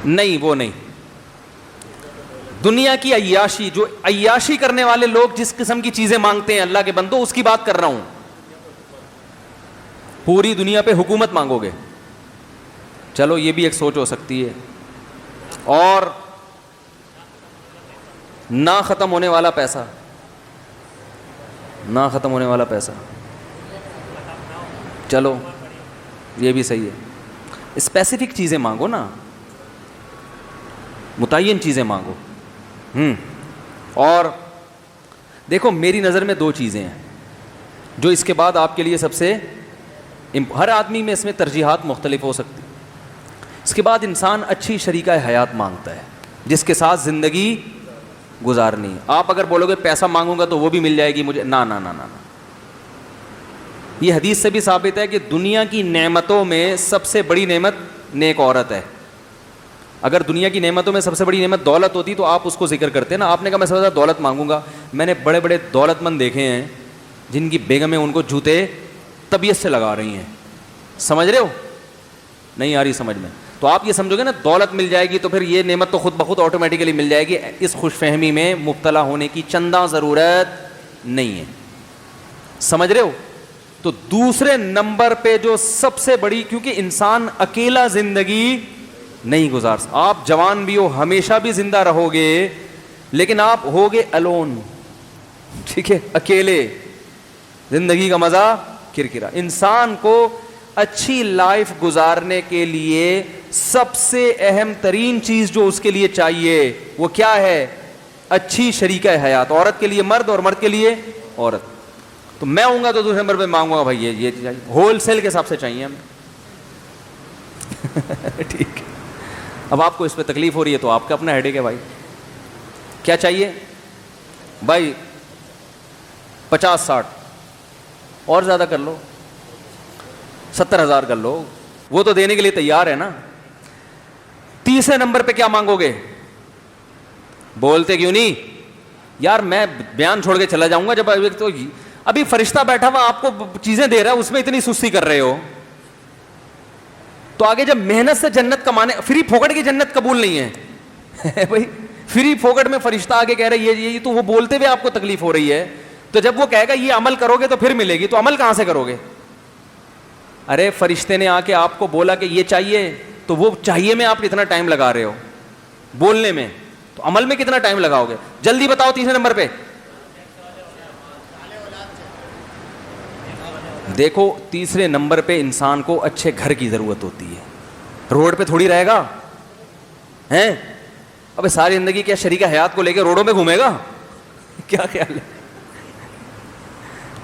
نہیں وہ نہیں. دنیا کی عیاشی, جو عیاشی کرنے والے لوگ جس قسم کی چیزیں مانگتے ہیں اللہ کے بندو, اس کی بات کر رہا ہوں. پوری دنیا پہ حکومت مانگو گے, چلو یہ بھی ایک سوچ ہو سکتی ہے. اور نہ ختم ہونے والا پیسہ, نہ ختم ہونے والا پیسہ, چلو یہ بھی صحیح ہے. اسپیسیفک چیزیں مانگو نا, متعین چیزیں مانگو. اور دیکھو میری نظر میں دو چیزیں ہیں جو اس کے بعد آپ کے لیے سب سے, ہر آدمی میں اس میں ترجیحات مختلف ہو سکتی. اس کے بعد انسان اچھی شریکہ حیات مانگتا ہے جس کے ساتھ زندگی گزارنی. آپ اگر بولو گے پیسہ مانگوں گا تو وہ بھی مل جائے گی مجھے, نا نا نا نا. یہ حدیث سے بھی ثابت ہے کہ دنیا کی نعمتوں میں سب سے بڑی نعمت نیک عورت ہے. اگر دنیا کی نعمتوں میں سب سے بڑی نعمت دولت ہوتی تو آپ اس کو ذکر کرتے نا. آپ نے کہا میں سب سے زیادہ دولت مانگوں گا. میں نے بڑے بڑے دولت مند دیکھے ہیں جن کی بیگمیں ان کو جوتے طبیعت سے لگا رہی ہیں. سمجھ رہے ہو, نہیں آ رہی سمجھ میں. تو آپ یہ سمجھو گے نا دولت مل جائے گی تو پھر یہ نعمت تو خود بخود آٹومیٹیکلی مل جائے گی. اس خوش فہمی میں مبتلا ہونے کی چندہ ضرورت نہیں ہے. سمجھ رہے ہو. تو دوسرے نمبر پہ جو سب سے بڑی, کیونکہ انسان اکیلا زندگی نہیں گزار سکتا. آپ جوان بھی ہو, ہمیشہ بھی زندہ رہو گے, لیکن آپ ہوگے الون, ٹھیک ہے, اکیلے. زندگی کا مزہ کرکرا. انسان کو اچھی لائف گزارنے کے لیے سب سے اہم ترین چیز جو اس کے لیے چاہیے وہ کیا ہے؟ اچھی شریکہ حیات. عورت کے لیے مرد اور مرد کے لیے عورت. تو میں ہوں گا تو دوسرے نمبر پہ مانگوں گا بھائی یہ چاہیے, ہول سیل کے حساب سے چاہیے ہمیں. ٹھیک ہے. اب آپ کو اس پہ تکلیف ہو رہی ہے تو آپ کا اپنا ہیڈیک ہے بھائی. کیا چاہیے بھائی؟ 50-60 اور زیادہ کر لو, 70,000 کر لو, وہ تو دینے کے لیے تیار ہے نا. تیسرے نمبر پہ کیا مانگو گے؟ بولتے کیوں نہیں یار؟ میں بیان چھوڑ کے چلا جاؤں گا. جب تو ابھی فرشتہ بیٹھا ہوا آپ کو چیزیں دے رہا ہے, اس میں اتنی سستی کر رہے ہو, تو آگے جب محنت سے جنت کمانے, فری پھوکٹ کی جنت قبول نہیں ہے بھائی. فری پھوکٹ میں فرشتہ آگے کہہ رہے یہ تو وہ بولتے ہوئے آپ کو تکلیف ہو رہی ہے. تو جب وہ کہے گا یہ عمل کرو گے تو پھر ملے گی, تو عمل کہاں سے کرو گے؟ ارے فرشتے نے آ کے آپ کو بولا کہ یہ چاہیے, تو وہ چاہیے میں آپ کتنا ٹائم لگا رہے ہو بولنے میں, تو عمل میں کتنا ٹائم لگاؤ گے؟ جلدی بتاؤ. تیسرے نمبر پہ دیکھو, تیسرے نمبر پہ انسان کو اچھے گھر کی ضرورت ہوتی ہے. روڈ پہ تھوڑی رہے گا ہیں. ابے ساری زندگی کیا شریکہ حیات کو لے کے روڈوں پہ گھومے گا؟ کیا خیال ہے؟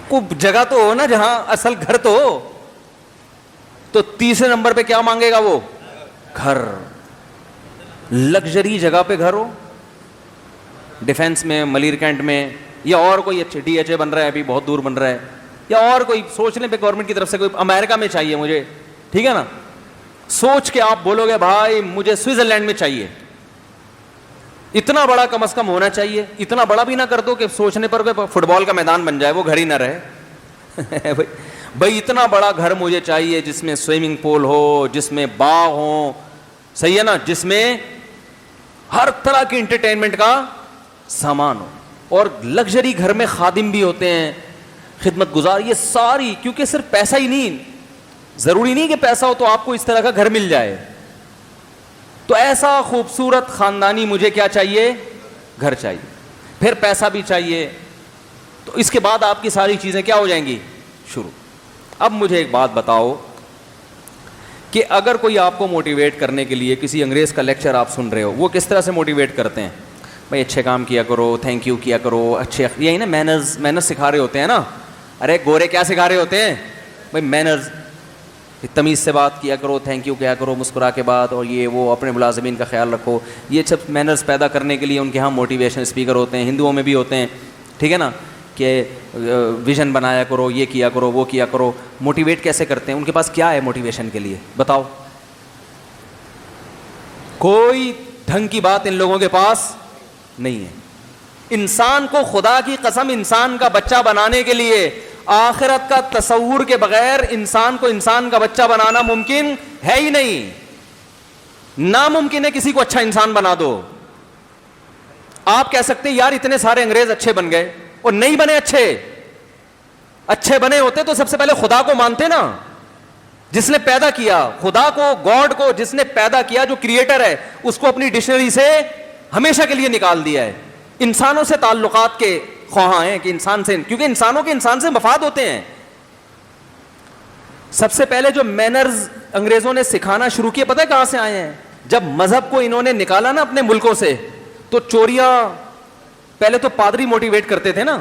کو جگہ تو ہو نا جہاں اصل گھر تو ہو. تو تیسرے نمبر پہ کیا مانگے گا وہ؟ گھر. لگژری جگہ پہ گھر ہو, ڈیفینس میں, ملیر کینٹ میں, یا اور کوئی اچھے DHA بن رہا ہے, ابھی بہت دور بن رہا ہے, یا اور کوئی سوچ لیں پہ گورنمنٹ کی طرف سے کوئی امریکہ میں چاہیے مجھے, ٹھیک ہے نا, سوچ کے آپ بولو گے بھائی مجھے سوئٹزرلینڈ میں چاہیے, اتنا بڑا کم از کم ہونا چاہیے. اتنا بڑا بھی نہ کر دو کہ سوچنے پر فٹ بال کا میدان بن جائے, وہ گھر ہی نہ رہے. بھائی اتنا بڑا گھر مجھے چاہیے جس میں سوئمنگ پول ہو, جس میں باغ ہو, صحیح ہے نا, جس میں ہر طرح کی انٹرٹینمنٹ کا سامان ہو, اور لگژری گھر میں خادم بھی ہوتے ہیں, خدمت گزار, یہ ساری, کیونکہ صرف پیسہ ہی نہیں, ضروری نہیں کہ پیسہ ہو تو آپ کو اس طرح کا گھر مل جائے. تو ایسا خوبصورت خاندانی مجھے کیا چاہیے, گھر چاہیے, پھر پیسہ بھی چاہیے, تو اس کے بعد آپ کی ساری چیزیں کیا ہو جائیں گی, شروع. اب مجھے ایک بات بتاؤ کہ اگر کوئی آپ کو موٹیویٹ کرنے کے لیے کسی انگریز کا لیکچر آپ سن رہے ہو, وہ کس طرح سے موٹیویٹ کرتے ہیں, بھائی اچھے کام کیا کرو, تھینک یو کیا کرو, اچھے, یہی نا مینرز سکھا رہے ہوتے ہیں نا. ارے گورے کیا سکھا رہے ہوتے ہیں بھائی, مینرز, تمیز سے بات کیا کرو, تھینک یو کیا کرو مسکرا کے بعد, اور یہ وہ اپنے ملازمین کا خیال رکھو. یہ سب مینرز پیدا کرنے کے لیے ان کے ہاں موٹیویشن اسپیکر ہوتے ہیں, ہندوؤں میں بھی ہوتے ہیں, ٹھیک ہے نا, کہ ویژن بنایا کرو, یہ کیا کرو, وہ کیا کرو. موٹیویٹ کیسے کرتے ہیں, ان کے پاس کیا ہے موٹیویشن کے لیے, بتاؤ. کوئی ڈھنگ کی بات ان لوگوں کے پاس نہیں ہے. انسان کو, خدا کی قسم, انسان کا بچہ بنانے کے لیے آخرت کا تصور کے بغیر انسان کو انسان کا بچہ بنانا ممکن ہے ہی نہیں. ناممکن ہے کسی کو اچھا انسان بنا دو. آپ کہہ سکتے ہیں یار اتنے سارے انگریز اچھے بن گئے, اور نہیں بنے اچھے بنے ہوتے تو سب سے پہلے خدا کو مانتے نا, جس نے پیدا کیا, خدا کو, گاڈ کو, جس نے پیدا کیا, جو کریٹر ہے, اس کو اپنی ڈکشنری سے ہمیشہ کے لیے نکال دیا ہے. انسانوں سے تعلقات کے خواہاں ہیں کہ انسان سے, کیونکہ انسانوں کے انسان سے مفاد ہوتے ہیں. سب سے پہلے جو مینرز انگریزوں نے سکھانا شروع کیے, پتہ ہے کہاں سے آئے ہیں؟ جب مذہب کو انہوں نے نکالا نا اپنے ملکوں سے, تو چوریاں, پہلے تو پادری موٹیویٹ کرتے تھے نا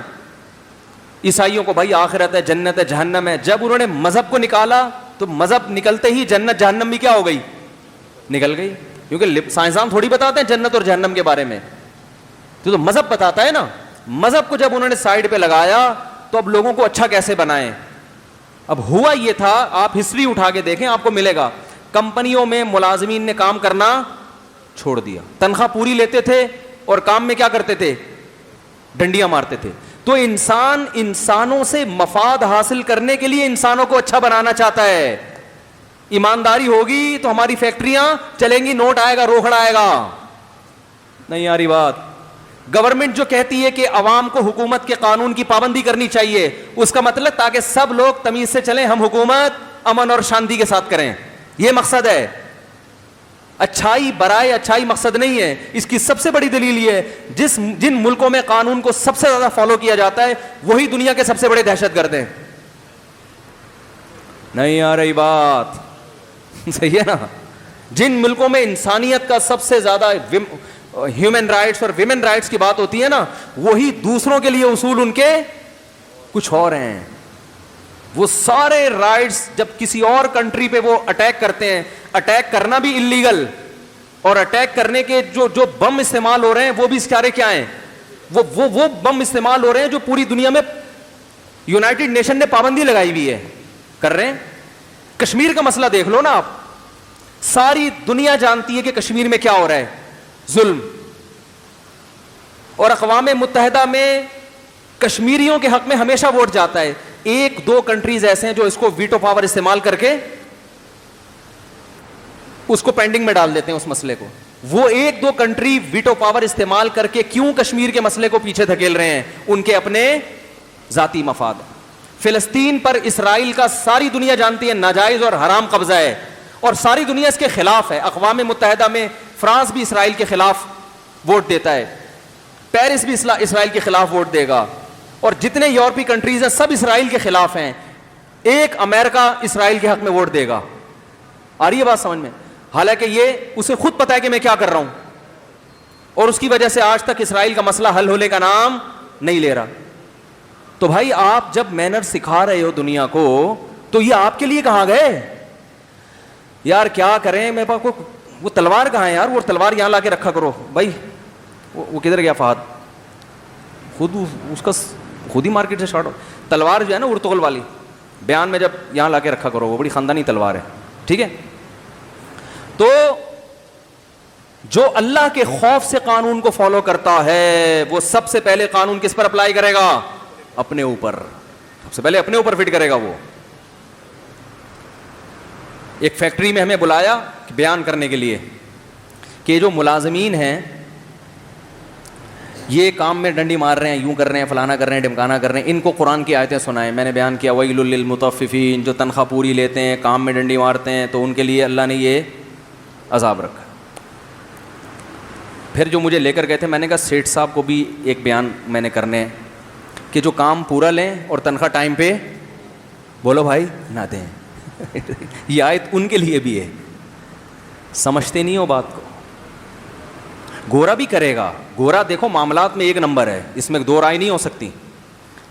عیسائیوں کو, بھائی آخرت ہے, جنت ہے, جہنم ہے. جب انہوں نے مذہب کو نکالا تو مذہب نکلتے ہی جنت جہنم بھی کیا ہو گئی, نکل گئی. کیونکہ سائنسدان تھوڑی بتاتے ہیں جنت اور جہنم کے بارے میں, تو مذہب بتاتا ہے نا. مذہب کو جب انہوں نے سائڈ پہ لگایا تو اب لوگوں کو اچھا کیسے بنائیں. اب ہوا یہ تھا, آپ ہسٹری اٹھا کے دیکھیں آپ کو ملے گا, کمپنیوں میں ملازمین نے کام کرنا چھوڑ دیا, تنخواہ پوری لیتے تھے اور کام میں کیا کرتے تھے, ڈنڈیاں مارتے تھے. تو انسان انسانوں سے مفاد حاصل کرنے کے لیے انسانوں کو اچھا بنانا چاہتا ہے. ایمانداری ہوگی تو ہماری فیکٹریاں چلیں گی, نوٹ آئے گا, روکڑا آئے گا. نہیں آ رہی بات. گورنمنٹ جو کہتی ہے کہ عوام کو حکومت کے قانون کی پابندی کرنی چاہیے, اس کا مطلب تاکہ سب لوگ تمیز سے چلیں, ہم حکومت امن اور شانتی کے ساتھ کریں, یہ مقصد ہے. اچھائی برائے اچھائی مقصد نہیں ہے. اس کی سب سے بڑی دلیل یہ ہے, جن ملکوں میں قانون کو سب سے زیادہ فالو کیا جاتا ہے وہی دنیا کے سب سے بڑے دہشت گرد ہیں. نہیں آ رہی بات, صحیح ہے نا. جن ملکوں میں انسانیت کا سب سے زیادہ, ہیومن رائٹس اور ویمن رائٹس کی بات ہوتی ہے نا, وہی دوسروں کے لیے اصول ان کے کچھ اور ہیں. وہ سارے رائٹس جب کسی اور کنٹری پہ وہ اٹیک کرتے ہیں, اٹیک کرنا بھی انلیگل, اور اٹیک کرنے کے جو بم استعمال ہو رہے ہیں وہ بھی سارے کیا ہیں, وہ بم استعمال ہو رہے ہیں جو پوری دنیا میں یونائٹڈ نیشن نے پابندی لگائی ہوئی ہے, کر رہے ہیں. کشمیر کا مسئلہ دیکھ لو نا آپ, ساری دنیا جانتی ہے کہ کشمیر میں کیا ہو رہا ہے, ظلم. اور اقوام متحدہ میں کشمیریوں کے حق میں ہمیشہ ووٹ جاتا ہے. ایک دو کنٹریز ایسے ہیں جو اس کو ویٹو پاور استعمال کر کے اس کو پینڈنگ میں ڈال دیتے ہیں اس مسئلے کو. وہ ایک دو کنٹری ویٹو پاور استعمال کر کے کیوں کشمیر کے مسئلے کو پیچھے دھکیل رہے ہیں, ان کے اپنے ذاتی مفاد. فلسطین پر اسرائیل کا ساری دنیا جانتی ہے ناجائز اور حرام قبضہ ہے, اور ساری دنیا اس کے خلاف ہے. اقوام متحدہ میں فرانس بھی اسرائیل کے خلاف ووٹ دیتا ہے, پیرس بھی اسرائیل کے خلاف ووٹ دے گا, اور جتنے یورپی کنٹریز ہیں سب اسرائیل کے خلاف ہیں. ایک امریکہ اسرائیل کے حق میں ووٹ دے گا. آ رہی ہے بات سمجھ میں؟ حالانکہ یہ اسے خود پتا ہے کہ میں کیا کر رہا ہوں, اور اس کی وجہ سے آج تک اسرائیل کا مسئلہ حل ہونے کا نام نہیں لے رہا. تو بھائی آپ جب مینر سکھا رہے ہو دنیا کو, تو یہ آپ کے لیے کہاں گئے یار, کیا کریں, میرے پاس وہ تلوار کہاں ہے یار, وہ تلوار یہاں لا کے رکھا کرو. بھائی وہ کدھر گیا فہد, خود ہی مارکیٹ سے شارٹ ہو. تلوار جو ہے نا ارطغرل والی, بیان میں جب یہاں لا کے رکھا کرو, وہ بڑی خاندانی تلوار ہے, ٹھیک ہے. تو جو اللہ کے خوف سے قانون کو فالو کرتا ہے وہ سب سے پہلے قانون کس پر اپلائی کرے گا؟ اپنے اوپر, سب سے پہلے اپنے اوپر فٹ کرے گا. وہ ایک فیکٹری میں ہمیں بلایا بیان کرنے کے لیے کہ جو ملازمین ہیں یہ کام میں ڈنڈی مار رہے ہیں, یوں کر رہے ہیں, فلانا کر رہے ہیں, ڈمکانا کر رہے ہیں, ان کو قرآن کی آیتیں سنائیں. میں نے بیان کیا ویل للمطففین, جو تنخواہ پوری لیتے ہیں, کام میں ڈنڈی مارتے ہیں, تو ان کے لیے اللہ نے یہ عذاب رکھا. پھر جو مجھے لے کر گئے تھے, میں نے کہا سیٹھ صاحب کو بھی ایک بیان میں نے کرنے ہیں کہ جو کام پورا لیں اور تنخواہ ٹائم پہ بولو بھائی نہ دیں. یہ آیت ان کے لیے بھی ہے. سمجھتے نہیں ہو بات کو. گورا بھی کرے گا, گورا دیکھو معاملات میں ایک نمبر ہے, اس میں دو رائے نہیں ہو سکتی,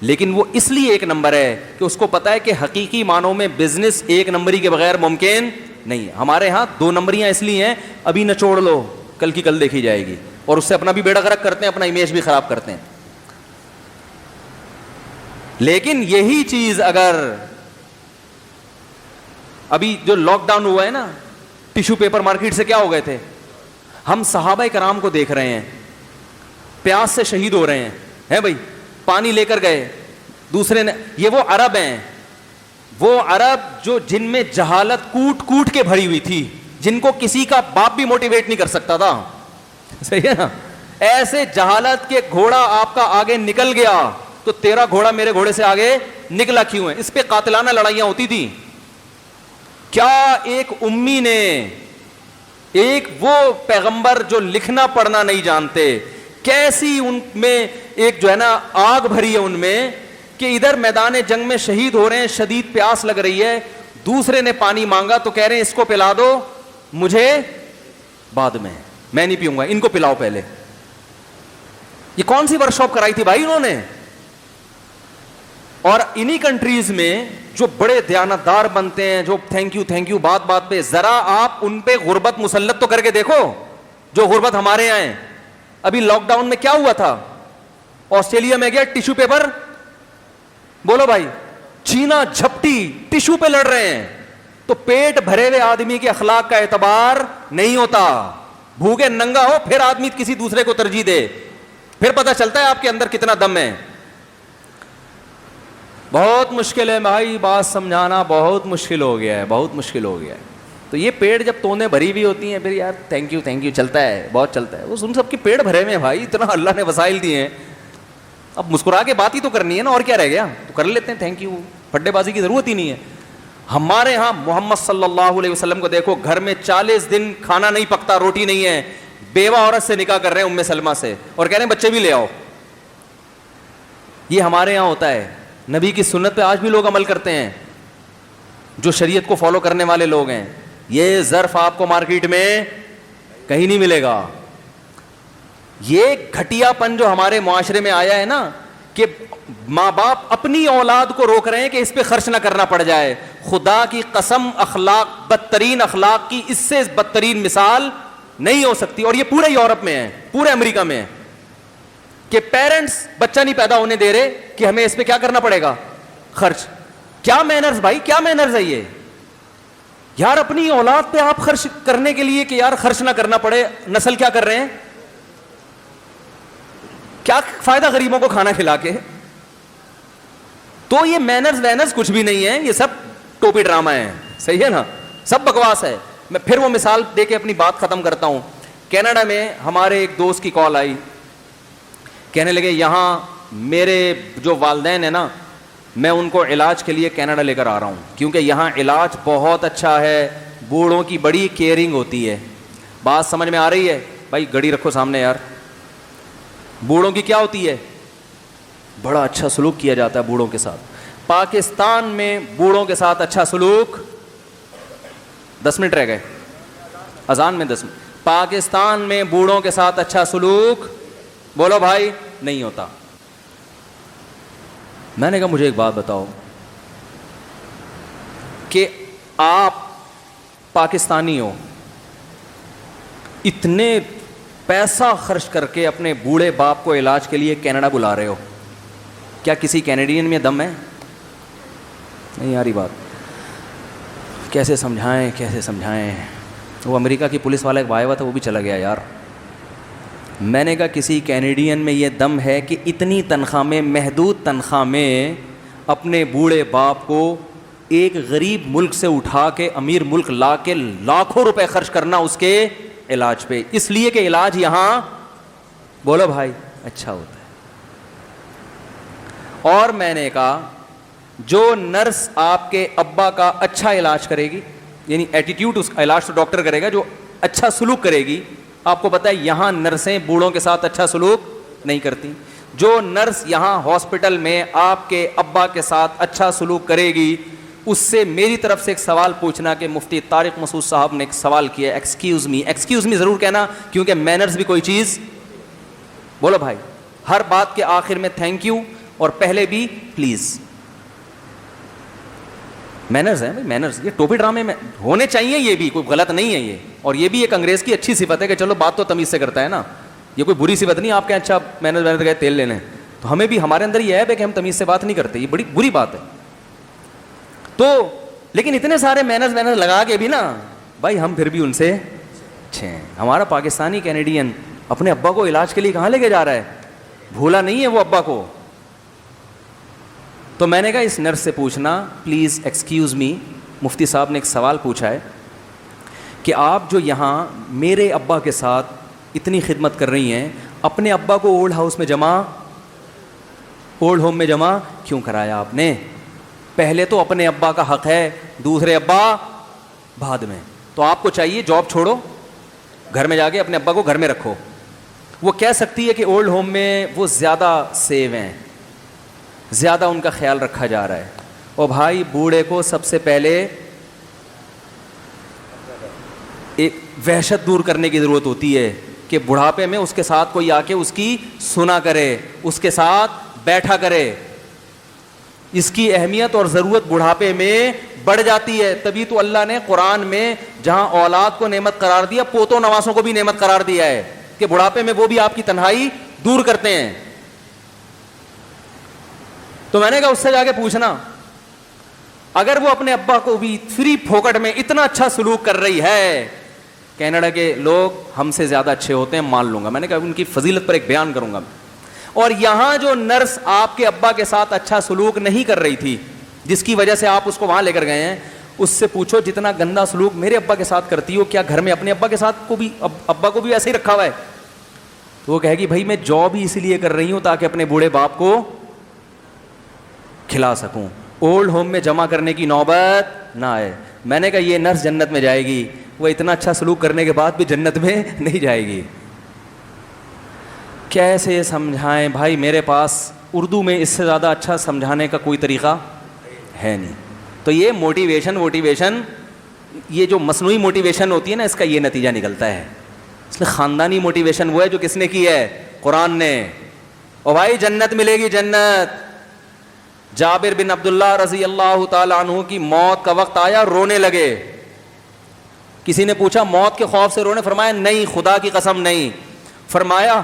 لیکن وہ اس لیے ایک نمبر ہے کہ اس کو پتا ہے کہ حقیقی معنوں میں بزنس ایک نمبری کے بغیر ممکن نہیں ہے. ہمارے ہاں دو نمبریاں اس لیے ہیں, ابھی نچوڑ لو, کل کی کل دیکھی جائے گی, اور اس سے اپنا بھی بیڑا غرق کرتے ہیں, اپنا امیج بھی خراب کرتے ہیں. لیکن یہی چیز اگر ابھی جو لاک ڈاؤن ہوا ہے نا, ٹیشو پیپر مارکیٹ سے کیا ہو گئے تھے, ہم صحابہ کرام کو دیکھ رہے ہیں پیاس سے شہید ہو رہے ہیں بھائی, پانی لے کر گئے, دوسرے نے, یہ وہ عرب ہیں, وہ عرب جو جن میں جہالت کوٹ کوٹ کے بھری ہوئی تھی, جن کو کسی کا باپ بھی موٹیویٹ نہیں کر سکتا تھا, صحیح ہے نا. ایسے جہالت کے گھوڑا آپ کا آگے نکل گیا تو تیرا گھوڑا میرے گھوڑے سے آگے نکلا کیوں ہے؟ اس پہ قاتلانہ لڑائیاں ہوتی تھی. کیا ایک امی نے, ایک وہ پیغمبر جو لکھنا پڑھنا نہیں جانتے, کیسی ان میں ایک جو ہے نا آگ بھری ہے ان میں کہ ادھر میدان جنگ میں شہید ہو رہے ہیں, شدید پیاس لگ رہی ہے, دوسرے نے پانی مانگا تو کہہ رہے ہیں اس کو پلا دو, مجھے بعد میں نہیں پیوں گا, ان کو پلاؤ پہلے. یہ کون سی ورک شاپ کرائی تھی بھائی انہوں نے؟ اور انہی کنٹریز میں جو بڑے دیانتدار بنتے ہیں, جو تھینک یو بات بات پہ, ذرا آپ ان پہ غربت مسلط تو کر کے دیکھو جو غربت ہمارے یہاں ہے. ابھی لاک ڈاؤن میں کیا ہوا تھا, آسٹریلیا میں گیا ٹیشو پیپر, بولو بھائی, چینا جھپٹی ٹیشو پہ لڑ رہے ہیں. تو پیٹ بھرے ہوئے آدمی کے اخلاق کا اعتبار نہیں ہوتا, بھوکے ننگا ہو پھر آدمی کسی دوسرے کو ترجیح دے, پھر پتہ چلتا ہے آپ کے اندر کتنا دم ہے. بہت مشکل ہے بھائی, بات سمجھانا بہت مشکل ہو گیا ہے, بہت مشکل ہو گیا ہے. تو یہ پیڑ جب تونے بھری ہوئی ہوتی ہیں, پھر یار تھینک یو چلتا ہے, بہت چلتا ہے. وہ سن سب کے پیڑ بھرے ہوئے ہیں بھائی, اتنا اللہ نے وسائل دیے ہیں, اب مسکرا کے بات ہی تو کرنی ہے نا, اور کیا رہ گیا, تو کر لیتے ہیں تھینک یو, پھڈے بازی کی ضرورت ہی نہیں ہے. ہمارے ہاں محمد صلی اللہ علیہ وسلم کو دیکھو, گھر میں 40 دن کھانا نہیں پکتا, روٹی نہیں ہے, بیوہ عورت سے نکاح کر رہے ہیں ام سلمہ سے, اور کہہ رہے ہیں بچے بھی لے آؤ. یہ ہمارے یہاں ہوتا ہے. نبی کی سنت پہ آج بھی لوگ عمل کرتے ہیں, جو شریعت کو فالو کرنے والے لوگ ہیں. یہ ظرف آپ کو مارکیٹ میں کہیں نہیں ملے گا. یہ گھٹیا پن جو ہمارے معاشرے میں آیا ہے نا, کہ ماں باپ اپنی اولاد کو روک رہے ہیں کہ اس پہ خرچ نہ کرنا پڑ جائے. خدا کی قسم, اخلاق, بدترین اخلاق کی اس سے بدترین مثال نہیں ہو سکتی. اور یہ پورے یورپ میں ہے, پورے امریکہ میں ہے, کہ پیرنٹس بچہ نہیں پیدا ہونے دے رہے کہ ہمیں اس پہ کیا کرنا پڑے گا, خرچ. کیا مینرز بھائی, کیا مینرز ہے یہ یار؟ اپنی اولاد پہ آپ خرچ کرنے کے لیے کہ یار خرچ نہ کرنا پڑے, نسل کیا کر رہے ہیں, کیا فائدہ غریبوں کو کھانا کھلا کے؟ تو یہ مینرز وینرز کچھ بھی نہیں ہے, یہ سب ٹوپی ڈرامہ ہے, صحیح ہے نا, سب بکواس ہے. میں پھر وہ مثال دے کے اپنی بات ختم کرتا ہوں. کینیڈا میں ہمارے ایک دوست کی کال آئی, کہنے لگے یہاں میرے جو والدین ہیں نا, میں ان کو علاج کے لیے کینیڈا لے کر آ رہا ہوں, کیونکہ یہاں علاج بہت اچھا ہے, بوڑھوں کی بڑی کیئرنگ ہوتی ہے. بات سمجھ میں آ رہی ہے بھائی؟ گھڑی رکھو سامنے یار. بوڑھوں کی کیا ہوتی ہے؟ بڑا اچھا سلوک کیا جاتا ہے بوڑھوں کے ساتھ. پاکستان میں بوڑھوں کے ساتھ اچھا سلوک, 10 منٹ رہ گئے اذان میں, 10 منٹ. پاکستان میں بوڑھوں کے ساتھ اچھا سلوک بولو بھائی نہیں ہوتا. میں نے کہا مجھے ایک بات بتاؤ کہ آپ پاکستانی ہو, اتنے پیسہ خرچ کر کے اپنے بوڑھے باپ کو علاج کے لیے کینیڈا بلا رہے ہو. کیا کسی کینیڈین میں دم ہے؟ نہیں آ رہی بات. کیسے سمجھائیں. وہ امریکہ کی پولیس والا ایک آیا ہوا تھا, وہ بھی چلا گیا یار. میں نے کہا کسی کینیڈین میں یہ دم ہے کہ اتنی تنخواہ میں, محدود تنخواہ میں اپنے بوڑھے باپ کو ایک غریب ملک سے اٹھا کے امیر ملک لا کے لاکھوں روپے خرچ کرنا اس کے علاج پہ, اس لیے کہ علاج یہاں, بولو بھائی, اچھا ہوتا ہے. اور میں نے کہا جو نرس آپ کے ابا کا اچھا علاج کرے گی, یعنی ایٹیٹیوڈ, اس کا علاج تو ڈاکٹر کرے گا, جو اچھا سلوک کرے گی. آپ کو پتہ ہے یہاں نرسیں بوڑھوں کے ساتھ اچھا سلوک نہیں کرتی. جو نرس یہاں ہاسپٹل میں آپ کے ابا کے ساتھ اچھا سلوک کرے گی, اس سے میری طرف سے ایک سوال پوچھنا کہ مفتی طارق مسعود صاحب نے ایک سوال کیا, ایکسکیوز می ضرور کہنا, کیونکہ مینرز بھی کوئی چیز, بولو بھائی, ہر بات کے آخر میں تھینک یو اور پہلے بھی پلیز. مینرز ہیں بھائی, مینرز, یہ ٹوپی ڈرامے میں ہونے چاہیے, یہ بھی کوئی غلط نہیں ہے یہ. اور یہ بھی ایک انگریز کی اچھی صفت ہے کہ چلو بات تو تمیز سے کرتا ہے نا, یہ کوئی بری صفت نہیں. آپ کے اچھا مینرز گئے تیل لینے, تو ہمیں بھی ہمارے اندر یہ ہے کہ ہم تمیز سے بات نہیں کرتے, یہ بڑی بری بات ہے. تو لیکن اتنے سارے مینرز لگا کے بھی نا بھائی ہم پھر بھی ان سے اچھے ہیں. ہمارا پاکستانی کینیڈین اپنے ابا کو علاج کے لیے کہاں لے کے جا رہا ہے, بھولا نہیں ہے وہ ابا کو. تو میں نے کہا اس نرس سے پوچھنا پلیز ایکسکیوز می, مفتی صاحب نے ایک سوال پوچھا ہے کہ آپ جو یہاں میرے ابا کے ساتھ اتنی خدمت کر رہی ہیں, اپنے ابا کو اولڈ ہوم میں جمع کیوں کرایا آپ نے؟ پہلے تو اپنے ابا کا حق ہے, دوسرے ابا بعد میں. تو آپ کو چاہیے جاب چھوڑو, گھر میں جا کے اپنے ابا کو گھر میں رکھو. وہ کہہ سکتی ہے کہ اولڈ ہوم میں وہ زیادہ سیو ہیں, زیادہ ان کا خیال رکھا جا رہا ہے. اور بھائی بوڑھے کو سب سے پہلے ایک وحشت دور کرنے کی ضرورت ہوتی ہے کہ بڑھاپے میں اس کے ساتھ کوئی آ کے اس کی سنا کرے, اس کے ساتھ بیٹھا کرے. اس کی اہمیت اور ضرورت بڑھاپے میں بڑھ جاتی ہے. تبھی تو اللہ نے قرآن میں جہاں اولاد کو نعمت قرار دیا, پوتوں نواسوں کو بھی نعمت قرار دیا ہے کہ بڑھاپے میں وہ بھی آپ کی تنہائی دور کرتے ہیں. تو میں نے کہا اس سے جا کے پوچھنا, اگر وہ اپنے ابا کو بھی فری پھوکٹ میں اتنا اچھا سلوک کر رہی ہے, کینیڈا کے لوگ ہم سے زیادہ اچھے ہوتے ہیں مان لوں گا, میں نے کہا ان کی فضیلت پر ایک بیان کروں گا. اور یہاں جو نرس آپ کے ابا کے ساتھ اچھا سلوک نہیں کر رہی تھی, جس کی وجہ سے آپ اس کو وہاں لے کر گئے ہیں, اس سے پوچھو جتنا گندا سلوک میرے ابا کے ساتھ کرتی ہو, کیا گھر میں اپنے ابا کے ساتھ ابا کو بھی ایسے ہی رکھا ہوا ہے؟ تو وہ کہے گی بھائی میں جاب ہی اسی لیے کر رہی ہوں تاکہ اپنے بوڑھے باپ کو کھلا سکوں, اولڈ ہوم میں جمع کرنے کی نوبت نہ آئے. میں نے کہا یہ نرس جنت میں جائے گی, وہ اتنا اچھا سلوک کرنے کے بعد بھی جنت میں نہیں جائے گی. کیسے سمجھائیں بھائی, میرے پاس اردو میں اس سے زیادہ اچھا سمجھانے کا کوئی طریقہ ہے نہیں. تو یہ موٹیویشن یہ جو مصنوعی موٹیویشن ہوتی ہے نا, اس کا یہ نتیجہ نکلتا ہے. اس میں خاندانی موٹیویشن وہ ہے جو کس نے کی ہے, قرآن نے. اور بھائی جنت ملے گی, جنت. جابر بن عبداللہ رضی اللہ تعالی عنہ کی موت کا وقت آیا, رونے لگے. کسی نے پوچھا موت کے خوف سے رونے؟ فرمایا نہیں, خدا کی قسم نہیں. فرمایا